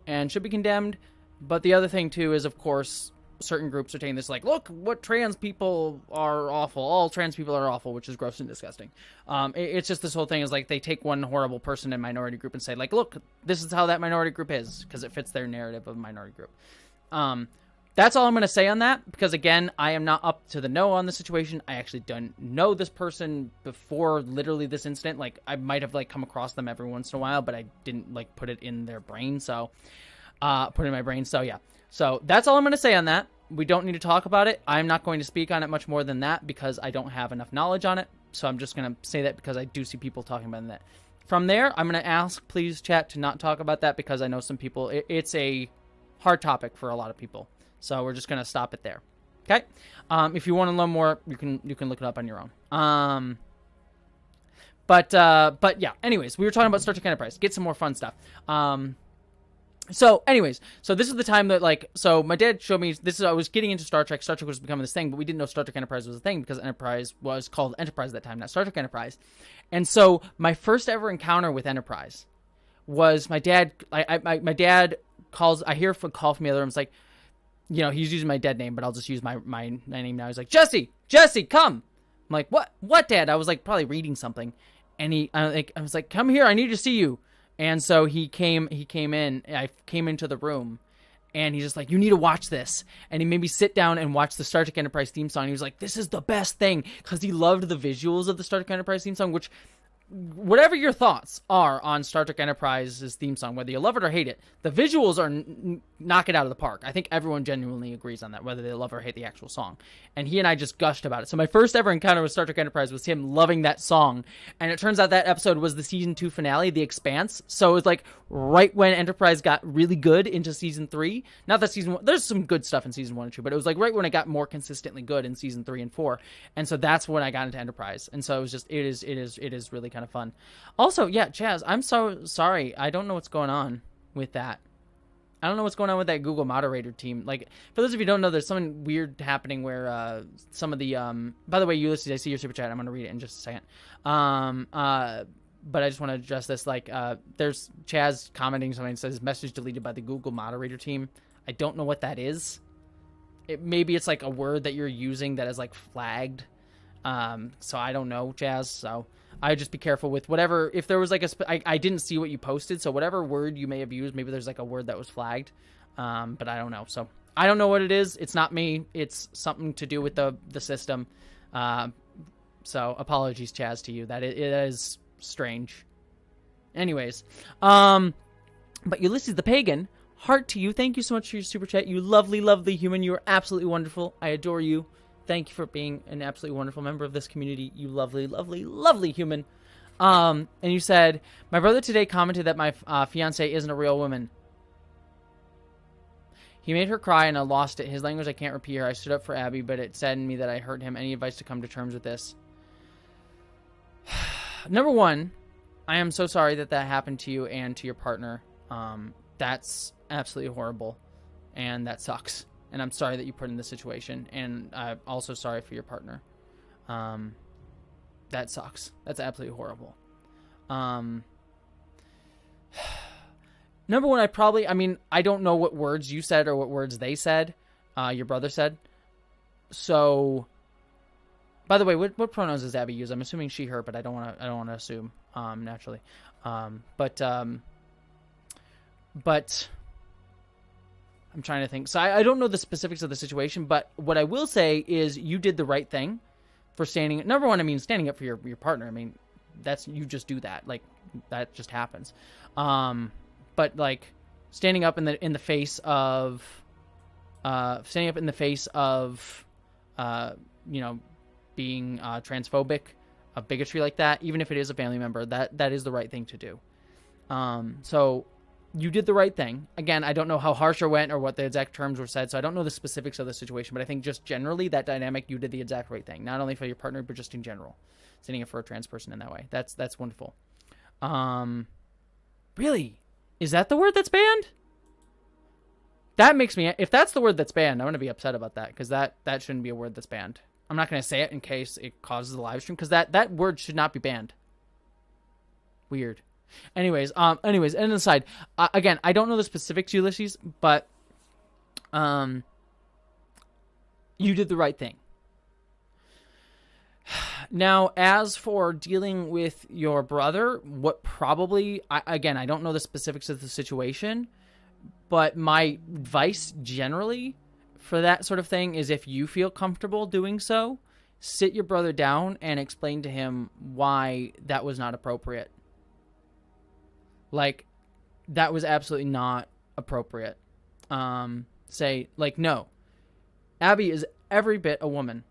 and should be condemned. But the other thing, too, is, of course, certain groups are taking this like, look, what trans people are awful. All trans people are awful, which is gross and disgusting. It's just this whole thing is like they take one horrible person in minority group and say, like, look, this is how that minority group is, because it fits their narrative of minority group. That's all I'm going to say on that, because, again, I am not up to the know on the situation. I actually don't know this person before literally this incident. Like, I might have, like, come across them every once in a while, but I didn't, like, put it in their brain, so, put it in my brain, so, yeah. So, that's all I'm going to say on that. We don't need to talk about it. I'm not going to speak on it much more than that, because I don't have enough knowledge on it, so I'm just going to say that because I do see people talking about that. From there, I'm going to ask, please, chat, to not talk about that, because I know some people, it's a hard topic for a lot of people. So we're just going to stop it there. Okay? If you want to learn more, you can look it up on your own. But yeah, anyways, we were talking about Star Trek Enterprise. Get some more fun stuff. So anyways, so this is the time that, like, so my dad showed me this. I was getting into Star Trek. Star Trek was becoming this thing, but we didn't know Star Trek Enterprise was a thing because Enterprise was called Enterprise at that time, not Star Trek Enterprise. And so my first ever encounter with Enterprise was my dad. My dad calls. I hear a call from the other room. It's like, you know, he's using my dead name, but I'll just use my name now. He's like, Jessie, come. I'm like, what, Dad? I was like probably reading something, and I was like, come here, I need to see you. And so he came in. I came into the room, and he's just like, you need to watch this. And he made me sit down and watch the Star Trek Enterprise theme song. He was like, this is the best thing, because he loved the visuals of the Star Trek Enterprise theme song, which, whatever your thoughts are on Star Trek Enterprise's theme song, whether you love it or hate it, the visuals are knock it out of the park. I think everyone genuinely agrees on that, whether they love or hate the actual song. And he and I just gushed about it. So my first ever encounter with Star Trek Enterprise was him loving that song. And it turns out that episode was the season 2 finale, The Expanse. So it was like right when Enterprise got really good into season 3. Not that season 1, there's some good stuff in season 1 and 2, but it was like right when it got more consistently good in season 3 and 4. And so that's when I got into Enterprise. And so it was just, it is really kind of fun. Also, yeah, Chaz, I'm so sorry. I don't know what's going on with that. I don't know what's going on with that Google moderator team. Like, for those of you who don't know, there's something weird happening where some of the by the way, Ulysses, I see your super chat. I'm going to read it in just a second. But I just want to address this. Like, there's Chaz commenting something that says message deleted by the Google moderator team. I don't know what that is. Maybe it's like a word that you're using that is like flagged. So I don't know, Chaz. So I would just be careful with whatever, if there was like I didn't see what you posted, so whatever word you may have used, maybe there's like a word that was flagged, but I don't know. So I don't know what it is. It's not me. It's something to do with the system. So apologies, Chaz, to you. That it is strange. Anyways, but Ulysses the Pagan, heart to you. Thank you so much for your super chat. You lovely, lovely human. You are absolutely wonderful. I adore you. Thank you for being an absolutely wonderful member of this community, you lovely, lovely, lovely human. And you said, my brother today commented that my fiance isn't a real woman. He made her cry and I lost it. His language I can't repeat here. I stood up for Abby, but it saddened me that I hurt him. Any advice to come to terms with this? Number one, I am so sorry that happened to you and to your partner. That's absolutely horrible. And that sucks. and I'm sorry that you put in this situation, and I'm also sorry for your partner. That sucks. That's absolutely horrible. Number one, I don't know what words you said or what words they said, your brother said. So, by the way, what pronouns does Abby use? I'm assuming she, her, but I don't want to assume, naturally. But I'm trying to think. So I don't know the specifics of the situation, but what I will say is you did the right thing for standing. Number one, I mean, standing up for your partner. I mean, you just do that. Like, that just happens. But like standing up in the face of being transphobic, a bigotry like that, even if it is a family member, that is the right thing to do. So you did the right thing. Again, I don't know how harsh it went or what the exact terms were said, so I don't know the specifics of the situation, but I think just generally that dynamic, you did the exact right thing, not only for your partner, but just in general, standing up for a trans person in that way. That's wonderful. Really? Is that the word that's banned? That makes me, if that's the word that's banned, I'm going to be upset about that, because that shouldn't be a word that's banned. I'm not going to say it in case it causes the live stream, because that word should not be banned. Weird. Anyways, and aside, again, I don't know the specifics, Ulysses, but you did the right thing. Now, as for dealing with your brother, I don't know the specifics of the situation, but my advice generally for that sort of thing is, if you feel comfortable doing so, sit your brother down and explain to him why that was not appropriate. Like, that was absolutely not appropriate. Say, like, no, Abby is every bit a woman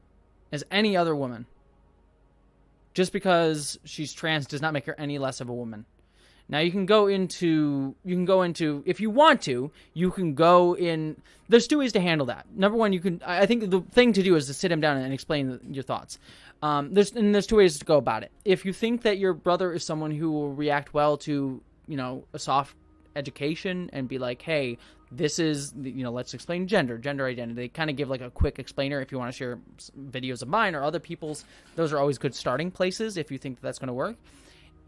as any other woman. Just because she's trans does not make her any less of a woman. Now you can go into, if you want to, you can go in, there's two ways to handle that. Number one, I think the thing to do is to sit him down and explain your thoughts. There's two ways to go about it. If you think that your brother is someone who will react well to, a soft education and be like, hey, this is, let's explain gender identity. Kind of give like a quick explainer. If you want to share videos of mine or other people's, those are always good starting places if you think that's going to work.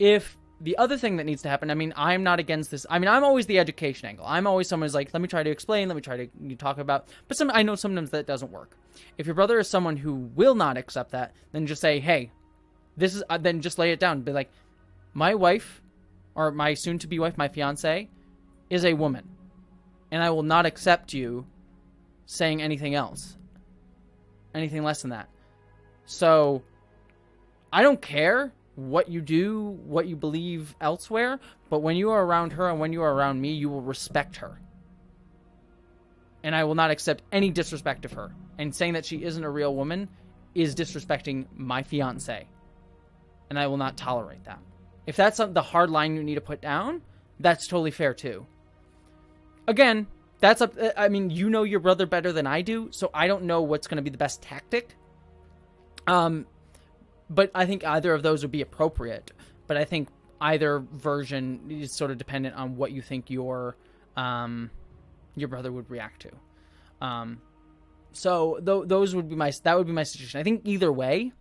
If the other thing that needs to happen, I'm not against this. I'm always the education angle. I'm always someone who's like, let me try to explain, let me try to talk about, but I know sometimes that doesn't work. If your brother is someone who will not accept that, then just say, hey, this is, then just lay it down. Be like, my wife, or my soon-to-be wife, my fiance, is a woman. And I will not accept you saying anything else. Anything less than that. So, I don't care what you do, what you believe elsewhere, but when you are around her and when you are around me, you will respect her. And I will not accept any disrespect of her. And saying that she isn't a real woman is disrespecting my fiance. And I will not tolerate that. If that's the hard line you need to put down, that's totally fair too. Again, you know your brother better than I do, so I don't know what's going to be the best tactic. But I think either of those would be appropriate. But I think either version is sort of dependent on what you think your brother would react to. So that would be my suggestion. I think either way.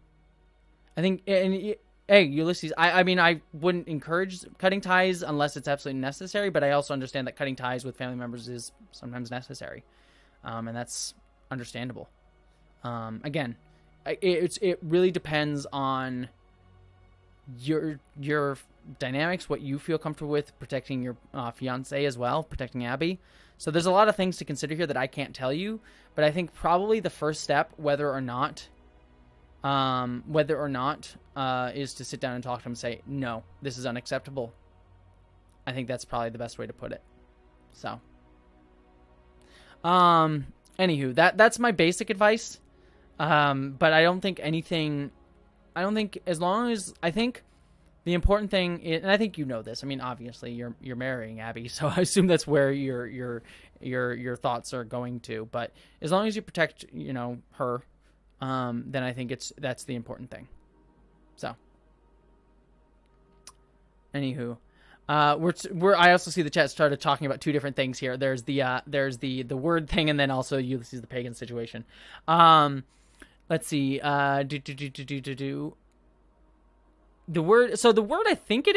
Hey, Ulysses, I wouldn't encourage cutting ties unless it's absolutely necessary, but I also understand that cutting ties with family members is sometimes necessary. And that's understandable. Again, it really depends on your dynamics, what you feel comfortable with, protecting your fiance as well, protecting Abby. So there's a lot of things to consider here that I can't tell you, but I think probably the first step, whether or not is to sit down and talk to him and say, no, this is unacceptable. I think that's probably the best way to put it. So, anywho, that's my basic advice. But I don't think as long as, I think the important thing is, and I think you know this, obviously you're marrying Abby, so I assume that's where your thoughts are going to, but as long as you protect, her, then I think that's the important thing. So, anywho, I also see the chat started talking about two different things here. There's the word thing, and then also Ulysses the pagan situation. Let's see. The word. So the word I think it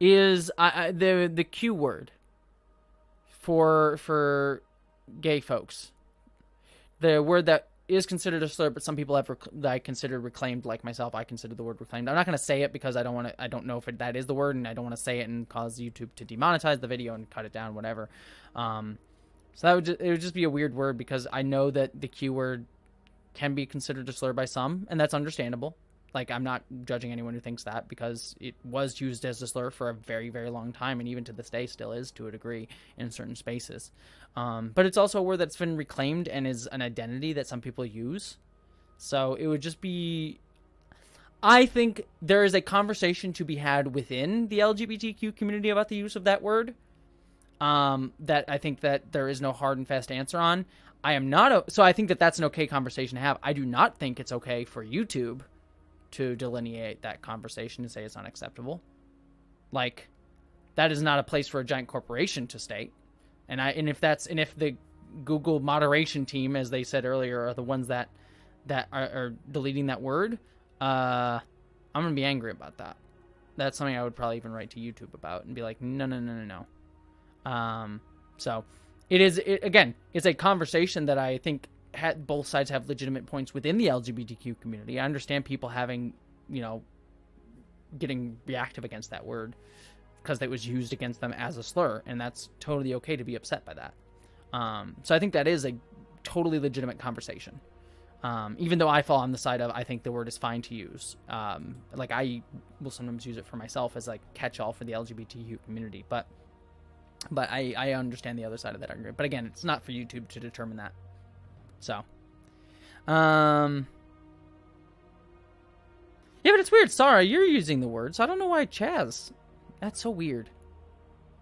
is the Q word for gay folks. The word that is considered a slur, but some people that I consider reclaimed, like myself. I consider the word reclaimed. I'm not going to say it because I don't know if that is the word, and I don't want to say it and cause YouTube to demonetize the video and cut it down, whatever. So it would just be a weird word because I know that the Q word can be considered a slur by some, and that's understandable. Like, I'm not judging anyone who thinks that because it was used as a slur for a very, very long time, and even to this day still is to a degree in certain spaces. But it's also a word that's been reclaimed and is an identity that some people use. So it would just be... I think there is a conversation to be had within the LGBTQ community about the use of that word. That I think that there is no hard and fast answer on. So I think that that's an okay conversation to have. I do not think it's okay for YouTube to delineate that conversation and say it's unacceptable. Like, that is not a place for a giant corporation to state. And if the Google moderation team, as they said earlier, are the ones that are deleting that word, I'm gonna be angry about that. That's something I would probably even write to YouTube about and be like, no. So again, it's a conversation that I think both sides have legitimate points within the LGBTQ community. I understand people getting reactive against that word because it was used against them as a slur, and that's totally okay to be upset by that. So I think that is a totally legitimate conversation. Even though I fall on the side of, I think the word is fine to use. Like, I will sometimes use it for myself as like catch-all for the LGBTQ community, but I understand the other side of that argument. But again, it's not for YouTube to determine that. So, yeah, but it's weird. Sarah, you're using the word, so I don't know why Chaz. That's so weird.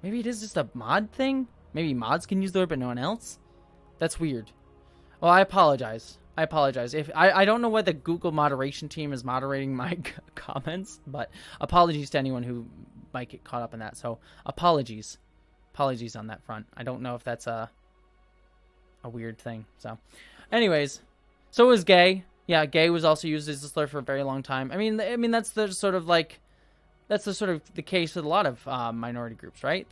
Maybe it is just a mod thing? Maybe mods can use the word, but no one else? That's weird. Well, I apologize. If I don't know why the Google moderation team is moderating my comments, but apologies to anyone who might get caught up in that. So, apologies on that front. I don't know if that's a weird thing. So, anyways, so was gay. Yeah, gay was also used as a slur for a very long time. I mean that's the sort of the case with a lot of minority groups, right?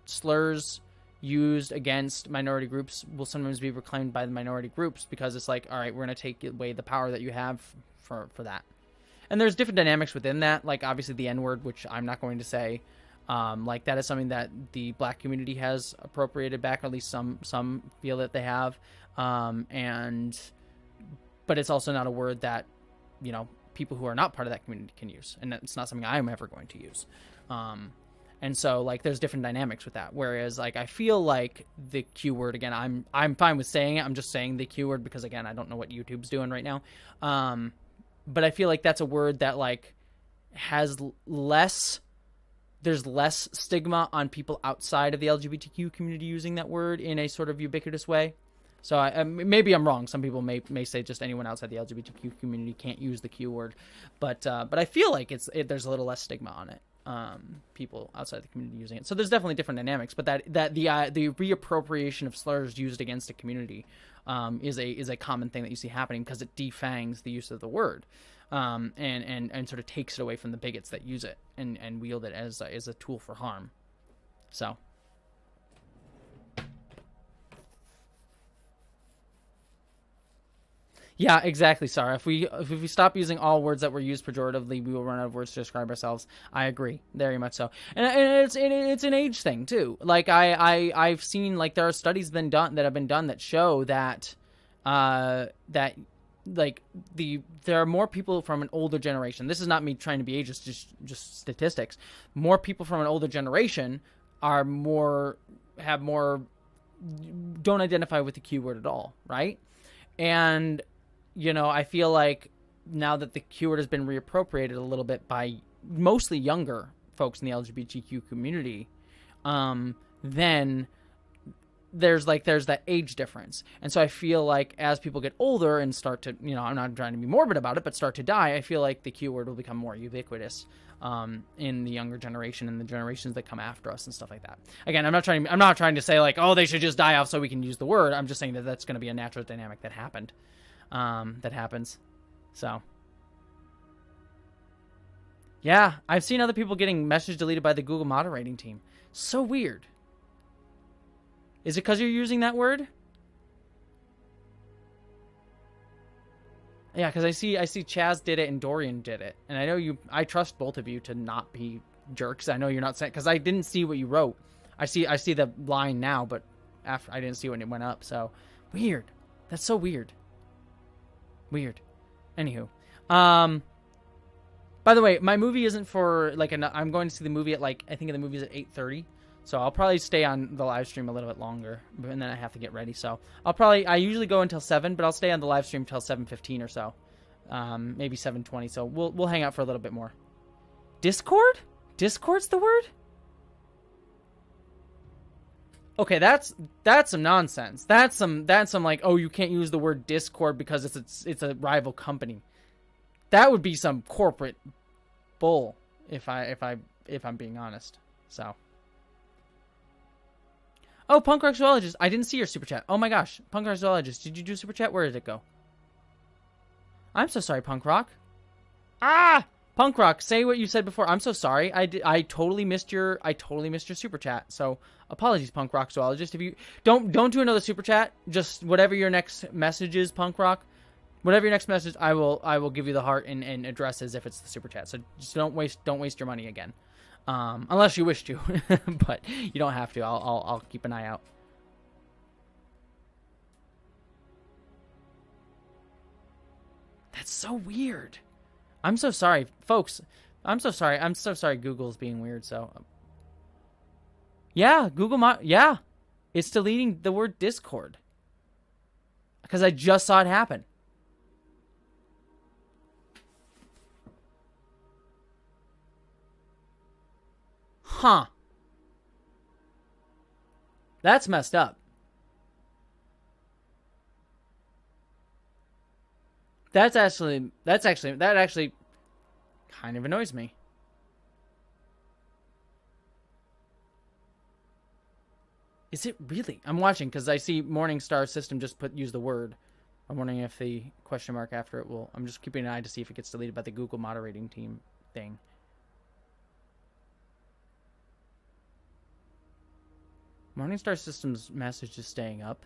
Slurs used against minority groups will sometimes be reclaimed by the minority groups because it's like, all right, we're going to take away the power that you have for that. And there's different dynamics within that. Like, obviously the N-word, which I'm not going to say, like, that is something that the black community has appropriated back, or at least some feel that they have. But it's also not a word that, people who are not part of that community can use. And it's not something I'm ever going to use. And so, like, there's different dynamics with that. Whereas, like, I feel like the Q word, again, I'm fine with saying it. I'm just saying the Q word because, again, I don't know what YouTube's doing right now. But I feel like that's a word that, like, has there's less stigma on people outside of the LGBTQ community using that word in a sort of ubiquitous way. So maybe I'm wrong. Some people may say just anyone outside the LGBTQ community can't use the Q word, but I feel like there's a little less stigma on it. People outside the community using it. So there's definitely different dynamics, but that the reappropriation of slurs used against a community is a common thing that you see happening because it defangs the use of the word, and sort of takes it away from the bigots that use it and wield it as a tool for harm. So. Yeah, exactly, Sarah. If we stop using all words that were used pejoratively, we will run out of words to describe ourselves. I agree, very much so. And it's an age thing too. Like I've seen, like, there are studies that have been done that show that there are more people from an older generation. This is not me trying to be ageist, just statistics. More people from an older generation have more don't identify with the Q word at all, right? And I feel like now that the Q word has been reappropriated a little bit by mostly younger folks in the LGBTQ community, then there's that age difference. And so I feel like as people get older and start to, I'm not trying to be morbid about it, but start to die, I feel like the Q word will become more ubiquitous in the younger generation and the generations that come after us and stuff like that. Again, I'm not trying to say like, oh, they should just die off so we can use the word. I'm just saying that that's going to be a natural dynamic that happens. So yeah, I've seen other people getting message deleted by the Google moderating team. So weird. Is it because you're using that word? Yeah, because I see Chaz did it and Dorian did it. And I know I trust both of you to not be jerks. I know you're not saying, because I didn't see what you wrote. I see the line now, but after I didn't see when it went up. So weird. That's so weird. Weird. Anywho. By the way, my movie isn't for like I'm going to see the movie at I think the movie's at 8:30. So I'll probably stay on the live stream a little bit longer, and then I have to get ready. So I usually go until 7, but I'll stay on the live stream till 7:15 or so, maybe 7:20. So we'll hang out for a little bit more. Discord? Discord's the word? Okay, that's some nonsense. That's some like, oh, you can't use the word Discord because it's a rival company. That would be some corporate bull if I'm being honest. So. Oh, Punk Rock Zoologist. I didn't see your super chat. Oh my gosh. Punk Rock Zoologist. Did you do super chat? Where did it go? I'm so sorry, Punk Rock. Ah! Punk Rock, say what you said before. I'm so sorry. I totally missed your super chat. So, apologies, Punk Rock Zoologist. If you don't do another super chat, just whatever your next message is, Punk Rock. Whatever your next message, I will give you the heart and address as if it's the super chat. So, just don't waste your money again. Unless you wish to, but you don't have to. I'll keep an eye out. That's so weird. I'm so sorry, folks. I'm so sorry. I'm so sorry. Google's being weird. So, yeah, yeah, it's deleting the word Discord because I just saw it happen. Huh. That's messed up. That actually kind of annoys me. Is it really? I'm watching because I see Morningstar system just use the word. I'm wondering if the question mark after it will. I'm just keeping an eye to see if it gets deleted by the Google moderating team thing. Morningstar System's message is staying up.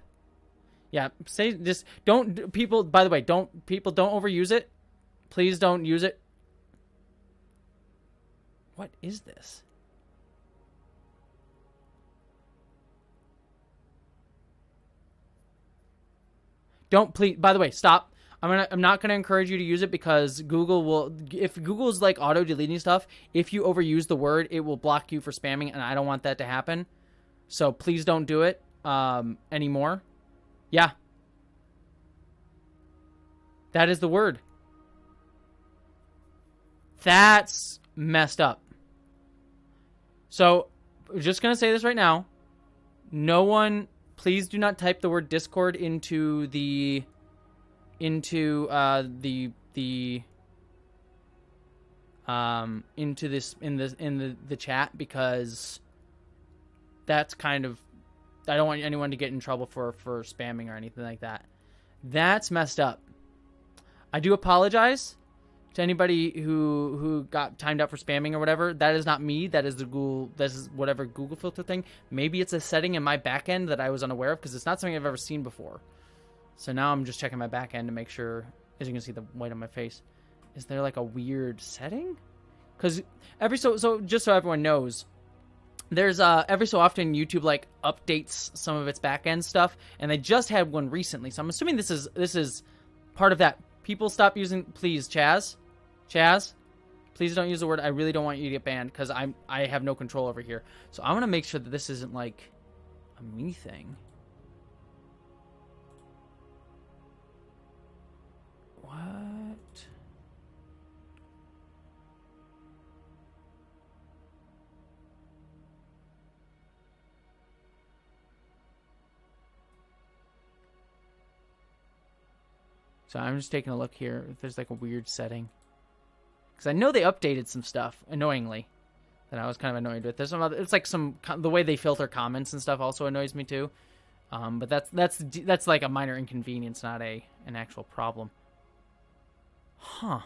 Yeah, say this. Don't people. By the way, don't overuse it. Please don't use it. What is this? Don't please. By the way, stop. I'm not gonna encourage you to use it because Google will. If Google's like auto deleting stuff, if you overuse the word, it will block you for spamming, and I don't want that to happen. So please don't do it anymore. Yeah. That is the word. That's messed up. So, I'm just going to say this right now. No one, please do not type the word Discord into the chat because that's kind of, I don't want anyone to get in trouble for spamming or anything like that. That's messed up. I do apologize to anybody who got timed out for spamming or whatever. That is not me. That is this is whatever Google filter thing. Maybe it's a setting in my back end that I was unaware of because it's not something I've ever seen before. So now I'm just checking my back end to make sure, as you can see the white on my face. Is there like a weird setting? Because so just so everyone knows, there's every so often YouTube like updates some of its back end stuff, and they just had one recently. So I'm assuming this is part of that. People stop using, please, Chaz, please don't use the word. I really don't want you to get banned because I have no control over here. So I want to make sure that this isn't like a me thing. What? So I'm just taking a look here if there's like a weird setting. Because I know they updated some stuff, annoyingly, that I was kind of annoyed with. There's some other, it's like the way they filter comments and stuff also annoys me too. But that's like a minor inconvenience, not an actual problem. Huh.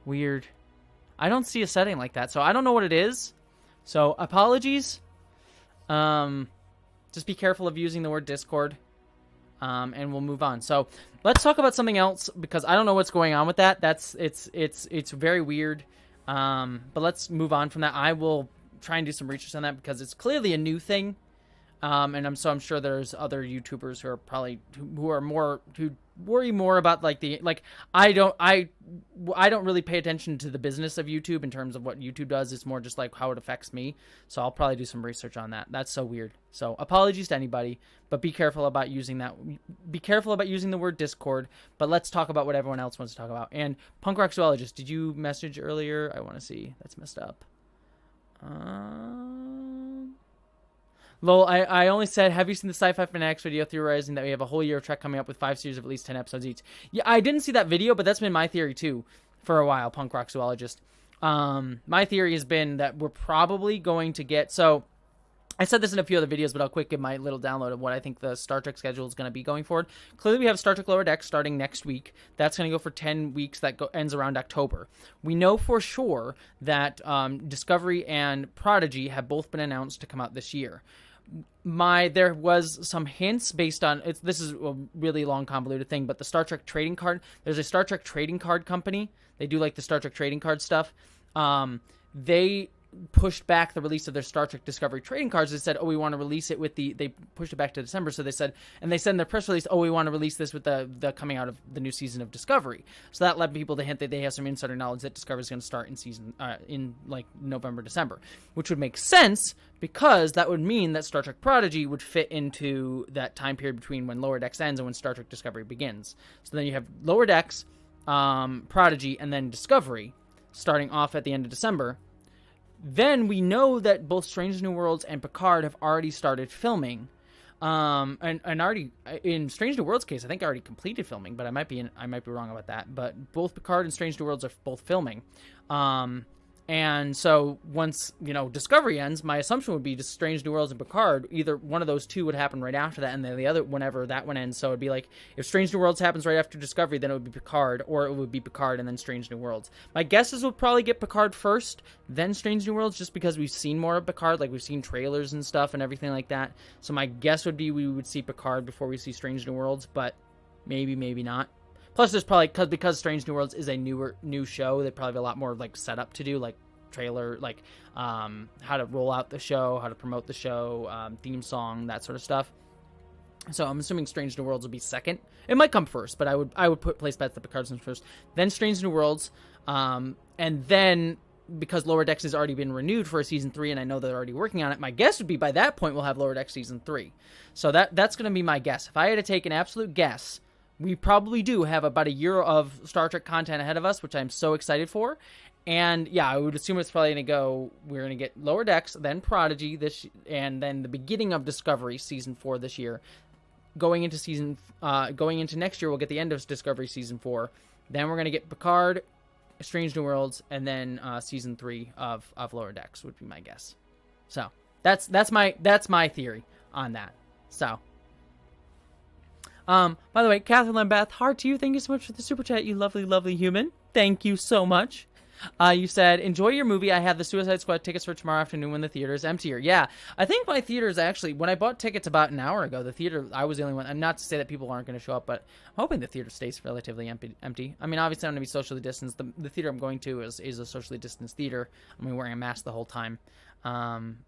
Weird. I don't see a setting like that, so I don't know what it is. So apologies. Just be careful of using the word Discord. And we'll move on. So let's talk about something else because I don't know what's going on with that. It's very weird. But let's move on from that. I will try and do some research on that because it's clearly a new thing. And I'm sure there's other YouTubers who are probably who worry more about I don't really pay attention to the business of YouTube in terms of what YouTube does. It's more just like how it affects me. So I'll probably do some research on that. That's so weird. So apologies to anybody, but be careful about using that. Be careful about using the word Discord, but let's talk about what everyone else wants to talk about. And Punk Rock Zoologist, did you message earlier? I want to see. That's messed up. Lol, I only said, have you seen the Sci-Fi Fanatics video theorizing that we have a whole year of Trek coming up with 5 series of at least 10 episodes each? Yeah, I didn't see that video, but that's been my theory too for a while, Punk Rock Zoologist. My theory has been that we're probably going to get... So, I said this in a few other videos, but I'll quick give my little download of what I think the Star Trek schedule is going to be going forward. Clearly, we have Star Trek Lower Decks starting next week. That's going to go for 10 weeks. That ends around October. We know for sure that Discovery and Prodigy have both been announced to come out this year. There was some hints based on this is a really long convoluted thing, but the Star Trek trading card, there's a Star Trek trading card company. They do like the Star Trek trading card stuff. They pushed back the release of their Star Trek Discovery trading cards. They said, oh, we want to release it with they pushed it back to December. So they said in their press release, oh, we want to release this with the coming out of the new season of Discovery. So that led people to hint that they have some insider knowledge that Discovery is going to start in like November, December, which would make sense because that would mean that Star Trek Prodigy would fit into that time period between when Lower Decks ends and when Star Trek Discovery begins. So then you have Lower Decks, Prodigy, and then Discovery starting off at the end of December. Then we know that both Strange New Worlds and Picard have already started filming, and already in Strange New Worlds' case, I think already completed filming, but I might be wrong about that. But both Picard and Strange New Worlds are both filming, and so once Discovery ends, my assumption would be just Strange New Worlds and Picard. Either one of those two would happen right after that, and then the other whenever that one ends. So it'd be like if Strange New Worlds happens right after Discovery, then it would be Picard, or it would be Picard and then Strange New Worlds. My guess is we'll probably get Picard first, then Strange New Worlds, just because we've seen more of Picard, like we've seen trailers and stuff and everything like that. So my guess would be we would see Picard before we see Strange New Worlds, but maybe not. Plus, there's probably because Strange New Worlds is a new show, they probably have a lot more like setup to do, like trailer, like how to roll out the show, how to promote the show, theme song, that sort of stuff. So I'm assuming Strange New Worlds will be second. It might come first, but I would place bets that Picard's first, then Strange New Worlds, and then because Lower Decks has already been renewed for a season 3, and I know they're already working on it, my guess would be by that point we'll have Lower Decks season 3. So that's going to be my guess. If I had to take an absolute guess, we probably do have about a year of Star Trek content ahead of us, which I'm so excited for. And yeah, I would assume it's probably we're going to get Lower Decks, then Prodigy, and then the beginning of Discovery season 4 this year. Going into next year, we'll get the end of Discovery season 4. Then we're going to get Picard, Strange New Worlds, and then season 3 of Lower Decks would be my guess. So that's my theory on that. So, by the way, Catherine Lambeth, heart to you. Thank you so much for the super chat, you lovely, lovely human. Thank you so much. You said, enjoy your movie. I have the Suicide Squad tickets for tomorrow afternoon when the theater is emptier. Yeah, I think my theater is actually, when I bought tickets about an hour ago, the theater, I was the only one, and not to say that people aren't going to show up, but I'm hoping the theater stays relatively empty. I mean, obviously I'm going to be socially distanced. The theater I'm going to is a socially distanced theater. I'm wearing a mask the whole time.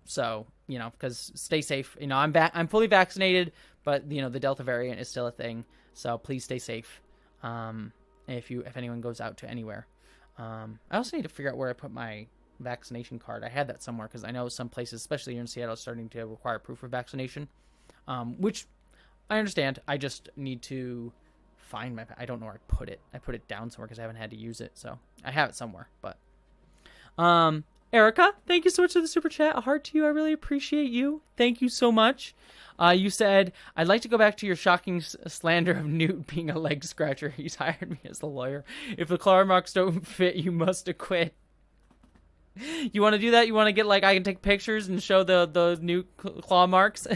So, because stay safe. I'm fully vaccinated, but, the Delta variant is still a thing. So please stay safe if anyone goes out to anywhere. I also need to figure out where I put my vaccination card. I had that somewhere because I know some places, especially here in Seattle, are starting to require proof of vaccination, which I understand. I just need to find I don't know where I put it. I put it down somewhere because I haven't had to use it, so I have it somewhere. But Erica, thank you so much for the super chat. A heart to you. I really appreciate you. Thank you so much. You said, I'd like to go back to your shocking slander of Newt being a leg scratcher. He's hired me as the lawyer. If the claw marks don't fit, you must acquit. You want to do that? You want to get, like, I can take pictures and show the new claw marks?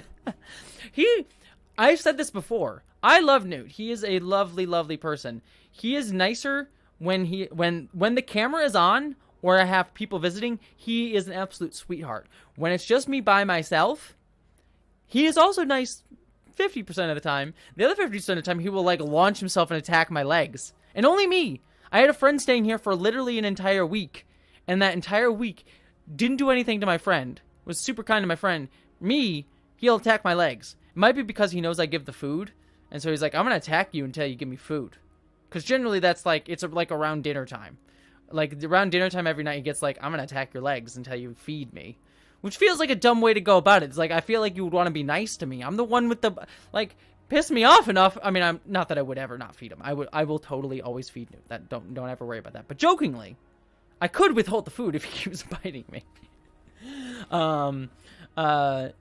I've said this before. I love Newt. He is a lovely, lovely person. He is nicer when the camera is on or I have people visiting. He is an absolute sweetheart. When it's just me by myself, he is also nice 50% of the time. The other 50% of the time, he will, like, launch himself and attack my legs. And only me. I had a friend staying here for literally an entire week. And that entire week didn't do anything to my friend. Was super kind to my friend. Me, he'll attack my legs. It might be because he knows I give the food. And so he's like, I'm going to attack you until you give me food. Because generally that's like, it's like around dinner time. Like around dinner time every night he gets like, I'm going to attack your legs until you feed me. Which feels like a dumb way to go about it. It's like, I feel like you would want to be nice to me. I'm the one with the, like, piss me off enough. I mean, I'm not that I would ever not feed him. I will totally always feed him. That don't ever worry about that. But jokingly, I could withhold the food if he keeps biting me.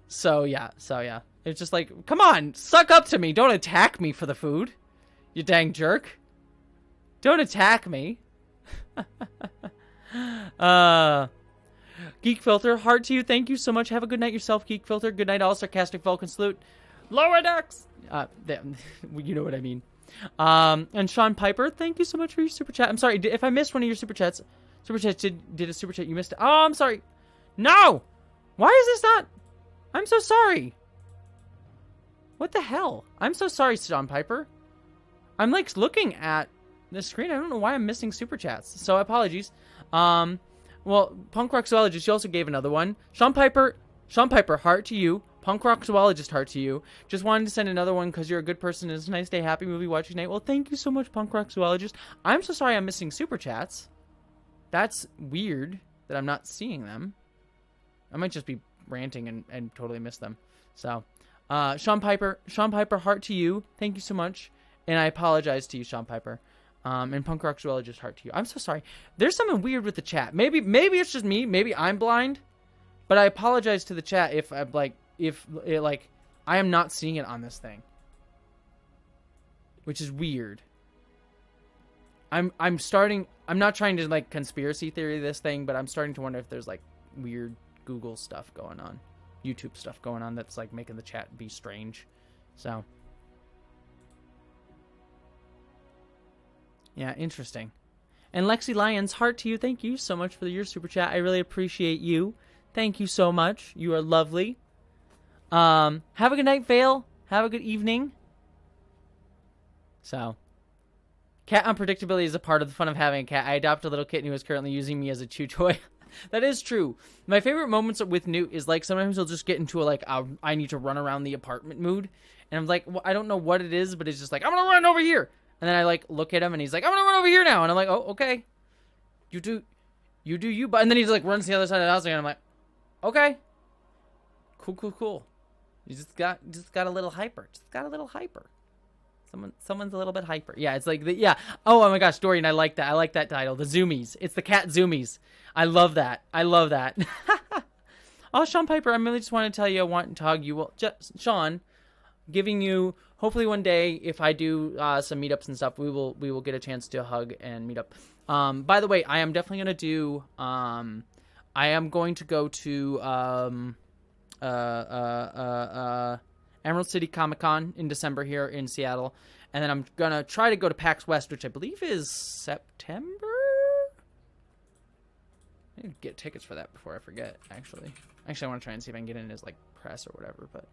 So yeah. It's just like, come on, suck up to me. Don't attack me for the food. You dang jerk. Don't attack me. Geek Filter, heart to you. Thank you so much. Have a good night yourself, Geek Filter. Good night, all. Sarcastic Falcon Salute. Lower decks. You know what I mean. And Sean Piper, thank you so much for your super chat. I'm sorry if I missed one of your super chats. Super chat did a super chat. You missed it. Oh, I'm sorry. No. Why is this not? I'm so sorry. What the hell? I'm so sorry, Sean Piper. I'm like looking at the screen. I don't know why I'm missing super chats. So apologies. Well, Punk Rock Zoologist, you also gave another one. Sean Piper, heart to you. Punk Rock Zoologist, heart to you. Just wanted to send another one because you're a good person. It's a nice day, happy movie watching night. Well, thank you so much, Punk Rock Zoologist. I'm so sorry I'm missing super chats. That's weird that I'm not seeing them. I might just be ranting and totally miss them. So, Sean Piper, heart to you. Thank you so much. And I apologize to you, Sean Piper. And Punk Rock Zoologist, heart to you. I'm so sorry. There's something weird with the chat. Maybe it's just me. Maybe I'm blind. But I apologize to the chat if I'm like, I am not seeing it on this thing. Which is weird. I'm not trying to like conspiracy theory this thing, but I'm starting to wonder if there's like weird Google stuff going on. YouTube stuff going on that's like making the chat be strange. So yeah, interesting. And Lexi Lyons, heart to you. Thank you so much for your super chat. I really appreciate you. Thank you so much. You are lovely. Have a good night, Vale. Have a good evening. So, cat unpredictability is a part of the fun of having a cat. I adopted a little kitten who is currently using me as a chew toy. That is true. My favorite moments with Newt is like sometimes he'll just get into a like I need to run around the apartment mood, and I'm like, well, I don't know what it is, but it's just like I'm gonna run over here, and then I like look at him and he's like I'm gonna run over here now, and I'm like, oh, okay, you do you, but and then he just like runs to the other side of the house and I'm like, okay, cool. You just got a little hyper. Someone's a little bit hyper. Yeah, it's like yeah. Oh my gosh, Dorian, I like that. I like that title. The Zoomies. It's the cat Zoomies. I love that. Oh, Sean Piper, I really just want to tell you I want to hug you. Well, Sean, giving you hopefully one day if I do some meetups and stuff, we will get a chance to hug and meet up. By the way, I am definitely gonna do. I am going to go to Emerald City Comic Con in December here in Seattle, and then I'm gonna try to go to PAX West, which I believe is September. I need to get tickets for that before I forget. Actually, I want to try and see if I can get in as like press or whatever. But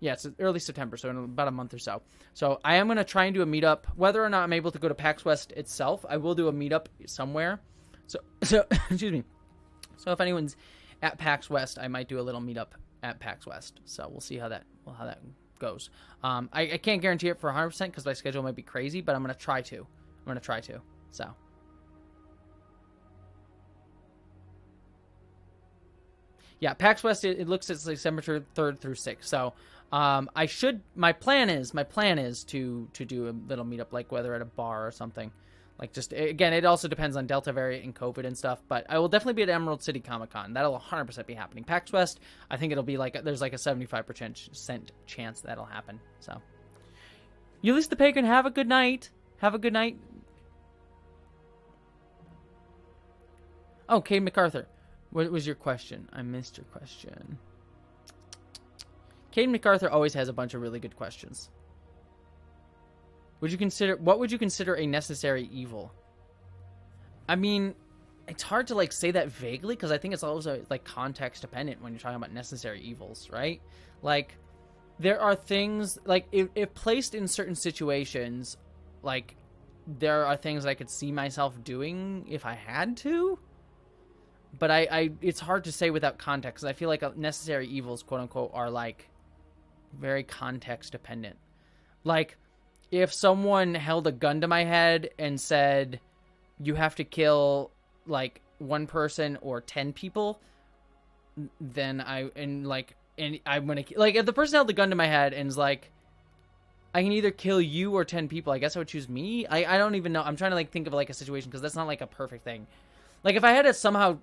yeah, it's early September, so in about a month or so. So I am gonna try and do a meetup. Whether or not I'm able to go to PAX West itself, I will do a meetup somewhere. So excuse me. So if anyone's at PAX West, I might do a little meetup at PAX West. So we'll see how that goes. I can't guarantee it for 100% because my schedule might be crazy, but I'm gonna try to. So. Yeah, PAX West, it looks at December 3rd through 6th. So, my plan is to do a little meetup, like whether at a bar or something Like, just, again, it also depends on Delta variant and COVID and stuff, but I will definitely be at Emerald City Comic Con. That'll 100% be happening. PAX West, I think it'll be like, there's like a 75% chance that'll happen. So, Ulysses the Pagan, have a good night. Have a good night. Oh, Kate MacArthur. What was your question? I missed your question. Kate MacArthur always has a bunch of really good questions. What would you consider a necessary evil? I mean, it's hard to like say that vaguely because I think it's also like context dependent when you're talking about necessary evils, right? Like, there are things like if placed in certain situations, like there are things I could see myself doing if I had to. But it's hard to say without context. I feel like necessary evils, quote unquote, are like very context dependent. Like, if someone held a gun to my head and said, you have to kill, like, 1 person or 10 people, then I'm gonna, like, if the person held the gun to my head and is like, I can either kill you or 10 people, I guess I would choose me. I don't even know. I'm trying to, like, think of, like, a situation, because that's not, like, a perfect thing. Like, if I was somehow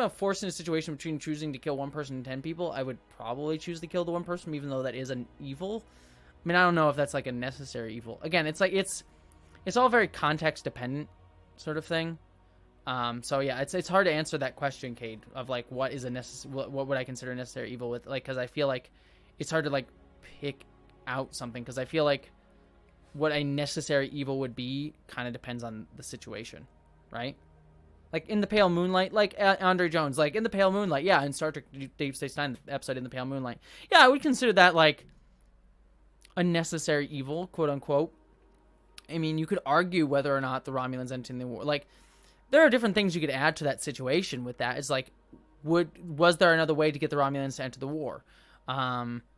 forced in a situation between choosing to kill 1 person and 10 people, I would probably choose to kill the 1 person, even though that is an evil. I mean, I don't know if that's like a necessary evil. Again, it's like it's all very context dependent sort of thing. So yeah, it's hard to answer that question, Cade, of like what would I consider a necessary evil with, like, because I feel like it's hard to like pick out something, because I feel like what a necessary evil would be kind of depends on the situation, right? Like in the Pale Moonlight, like Andre Jones, like in the Pale Moonlight, yeah, in Star Trek Deep Space Nine episode in the Pale Moonlight, yeah, I would consider that like a necessary evil, quote unquote. I mean, you could argue whether or not the Romulans entered the war. Like, there are different things you could add to that situation with that. It's like, was there another way to get the Romulans to enter the war?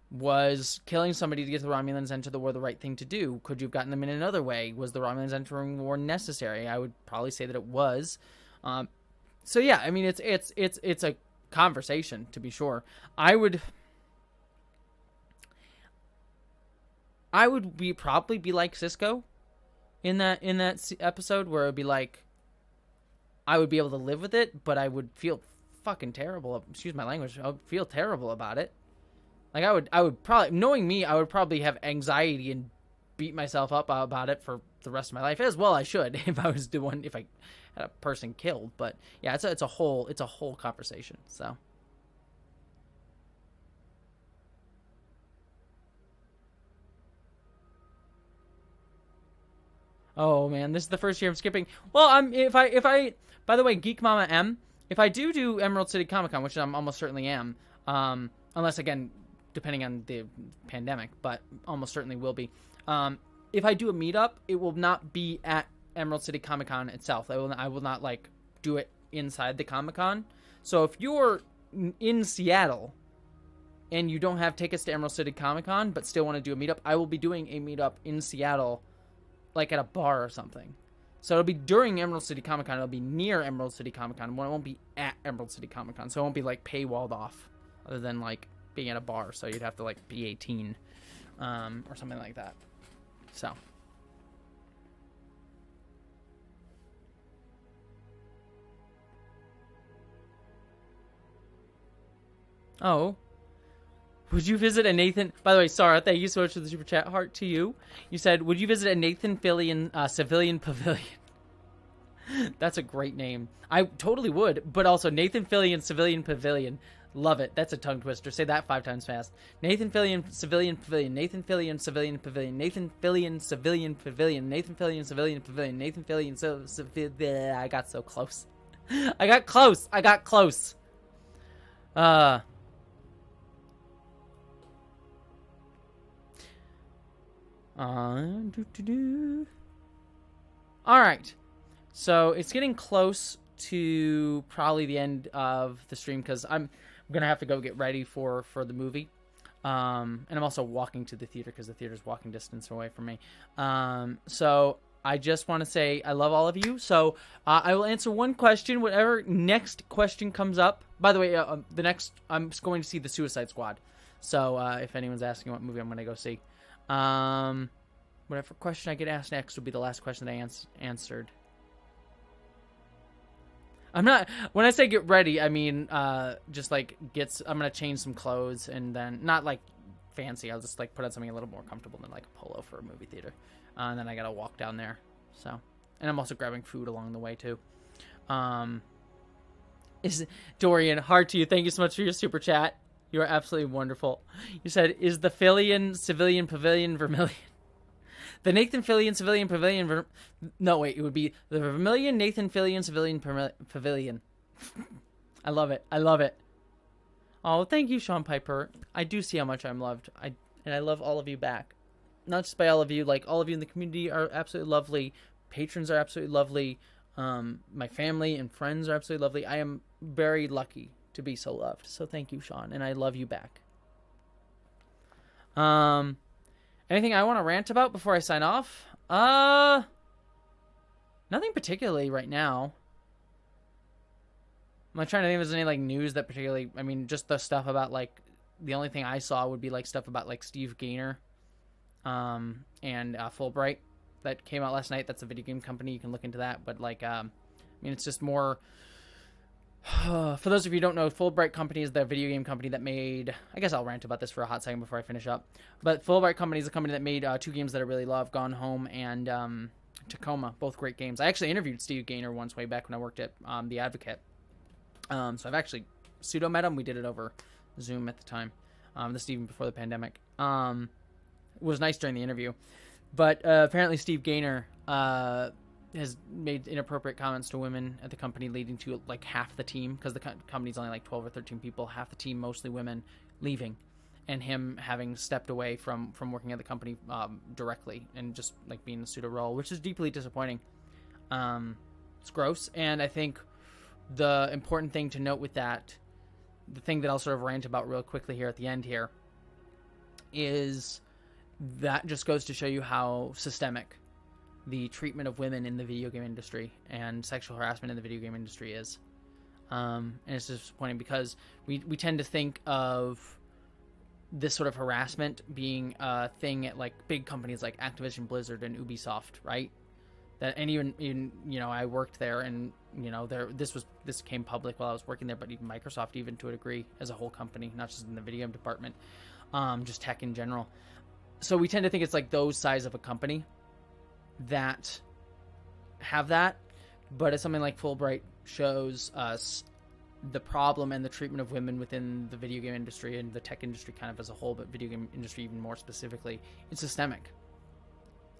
Was killing somebody to get the Romulans into the war the right thing to do? Could you have gotten them in another way? Was the Romulans entering the war necessary? I would probably say that it was. So yeah, I mean, it's a conversation, to be sure. I would probably be like Cisco in that episode, where it would be like, I would be able to live with it, but I would feel fucking terrible. Excuse my language. I would feel terrible about it. Like, I would probably, knowing me, I would probably have anxiety and beat myself up about it for the rest of my life, as well I should, if I had a person killed. But yeah, it's a whole conversation. So. Oh man, this is the first year I'm skipping. Well, if I, by the way, Geek Mama M, if I do Emerald City Comic Con, which I'm almost certainly am, unless again, depending on the pandemic, but almost certainly will be. If I do a meetup, it will not be at Emerald City Comic Con itself. I will not like do it inside the Comic Con. So if you're in Seattle and you don't have tickets to Emerald City Comic Con but still want to do a meetup, I will be doing a meetup in Seattle, like at a bar or something. So it'll be during Emerald City Comic Con. It'll be near Emerald City Comic Con. It won't be at Emerald City Comic Con. So it won't be like paywalled off, other than like being at a bar. So you'd have to like be 18 or something like that. So. Oh. Would you visit a Nathan... By the way, Sarah, thank you so much for the super chat. Heart to you. You said, would you visit a Nathan Fillion civilian pavilion? That's a great name. I totally would. But also, Nathan Fillion civilian pavilion. Love it. That's a tongue twister. Say that 5 times fast. Nathan Fillion civilian pavilion. Nathan Fillion civilian pavilion. Nathan Fillion civilian pavilion. Nathan Fillion civilian pavilion. Nathan Fillion civilian... I got so close. I got close. Alright, so it's getting close to probably the end of the stream, because I'm gonna have to go get ready for the movie, and I'm also walking to the theater because the theater's walking distance away from me. So I just want to say I love all of you. So I will answer one question, whatever next question comes up. By the way, the next, I'm going to see The Suicide Squad, so if anyone's asking what movie I'm gonna go see, whatever question I get asked next will be the last question that I answered. I'm not, when I say get ready, I mean, just like I'm going to change some clothes and then not like fancy. I'll just like put on something a little more comfortable than like a polo for a movie theater. And then I got to walk down there. So, and I'm also grabbing food along the way too. Is Dorian, heart to you. Thank you so much for your super chat. You are absolutely wonderful. You said, is the Civilian Pavilion Vermilion? The Nathan Fillion Civilian Pavilion. No, wait. It would be the Vermilion Nathan Fillion Civilian Pavilion. I love it. I love it. Oh, thank you, Sean Piper. I do see how much I'm loved. And I love all of you back. Not just by all of you. Like, all of you in the community are absolutely lovely. Patrons are absolutely lovely. My family and friends are absolutely lovely. I am very lucky to be so loved. So thank you, Sean. And I love you back. Anything I want to rant about before I sign off? Nothing particularly right now. I'm not trying to think if there's any, like, news that particularly... I mean, just the stuff about, like... The only thing I saw would be, like, stuff about, like, Steve Gaynor. And Fulbright. That came out last night. That's a video game company. You can look into that. But, like, I mean, it's just more... For those of you who don't know, Fulbright Company is the video game company that made... I guess I'll rant about this for a hot second before I finish up. But Fulbright Company is a company that made two games that I really love, Gone Home and Tacoma. Both great games. I actually interviewed Steve Gaynor once way back when I worked at The Advocate. So I've actually pseudo-met him. We did it over Zoom at the time. This is even before the pandemic. It was nice during the interview. But apparently Steve Gaynor... has made inappropriate comments to women at the company, leading to like half the team, because the company's only like 12 or 13 people, half the team, mostly women, leaving, and him having stepped away from working at the company directly and just like being a pseudo role, which is deeply disappointing. It's gross. And I think the important thing to note with that, the thing that I'll sort of rant about real quickly here at the end here, is that just goes to show you how systemic the treatment of women in the video game industry and sexual harassment in the video game industry is. And it's disappointing because we tend to think of this sort of harassment being a thing at like big companies like Activision Blizzard and Ubisoft, right? That, and even you know, I worked there, and you know, this came public while I was working there, but even Microsoft, even to a degree, as a whole company, not just in the video game department, just tech in general. So we tend to think it's like those size of a company that have that, but as something like Fulbright shows us the problem and the treatment of women within the video game industry and the tech industry kind of as a whole, but video game industry even more specifically, it's systemic.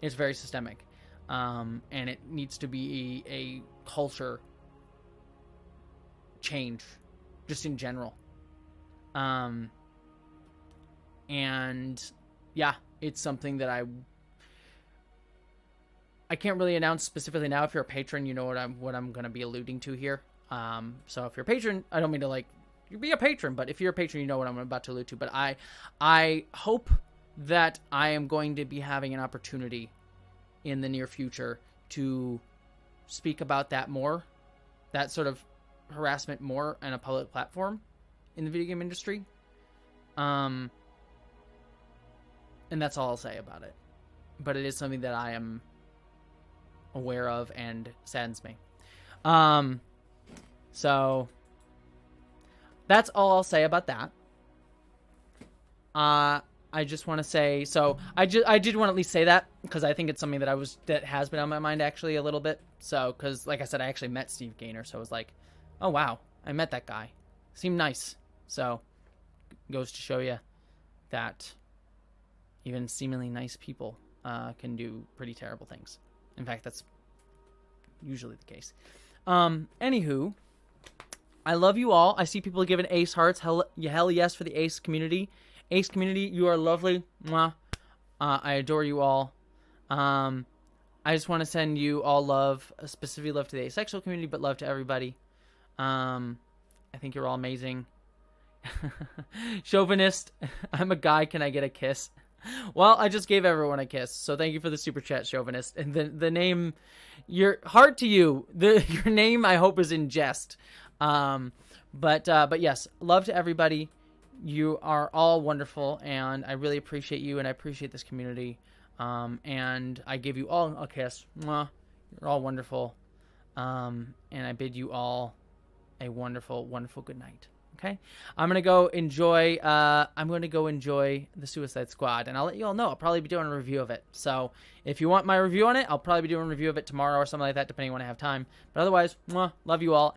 It's very systemic. And it needs to be a culture change just in general. And yeah, it's something that I can't really announce specifically now. If you're a patron, you know what I'm going to be alluding to here. So if you're a patron, I don't mean to like you be a patron, but if you're a patron, you know what I'm about to allude to. But I hope that I am going to be having an opportunity in the near future to speak about that more, that sort of harassment more on a public platform in the video game industry. And that's all I'll say about it. But it is something that I am aware of and saddens me. So that's all I'll say about that. I just want to say, so I did want to at least say that because I think it's something that has been on my mind actually a little bit. So, because like I said, I actually met Steve Gaynor, so I was like, oh wow, I met that guy. Seemed nice. So, goes to show you that even seemingly nice people can do pretty terrible things. In fact, that's usually the case. Anywho, I love you all. I see people giving ace hearts. Hell yes for the ace community. Ace community, you are lovely. Mwah. I adore you all. I just want to send you all love, specifically love to the asexual community, but love to everybody. I think you're all amazing. Chauvinist, I'm a guy, can I get a kiss? Well, I just gave everyone a kiss, so thank you for the super chat, Chauvinist. And the name, your heart to you. Your name, I hope, is in jest. But yes, love to everybody. You are all wonderful, and I really appreciate you, and I appreciate this community. And I give you all a kiss. Mwah. You're all wonderful. And I bid you all a wonderful, wonderful good night. Okay, I'm gonna go enjoy. The Suicide Squad, and I'll let you all know. I'll probably be doing a review of it. So if you want my review on it, I'll probably be doing a review of it tomorrow or something like that, depending on when I have time. But otherwise, love you all.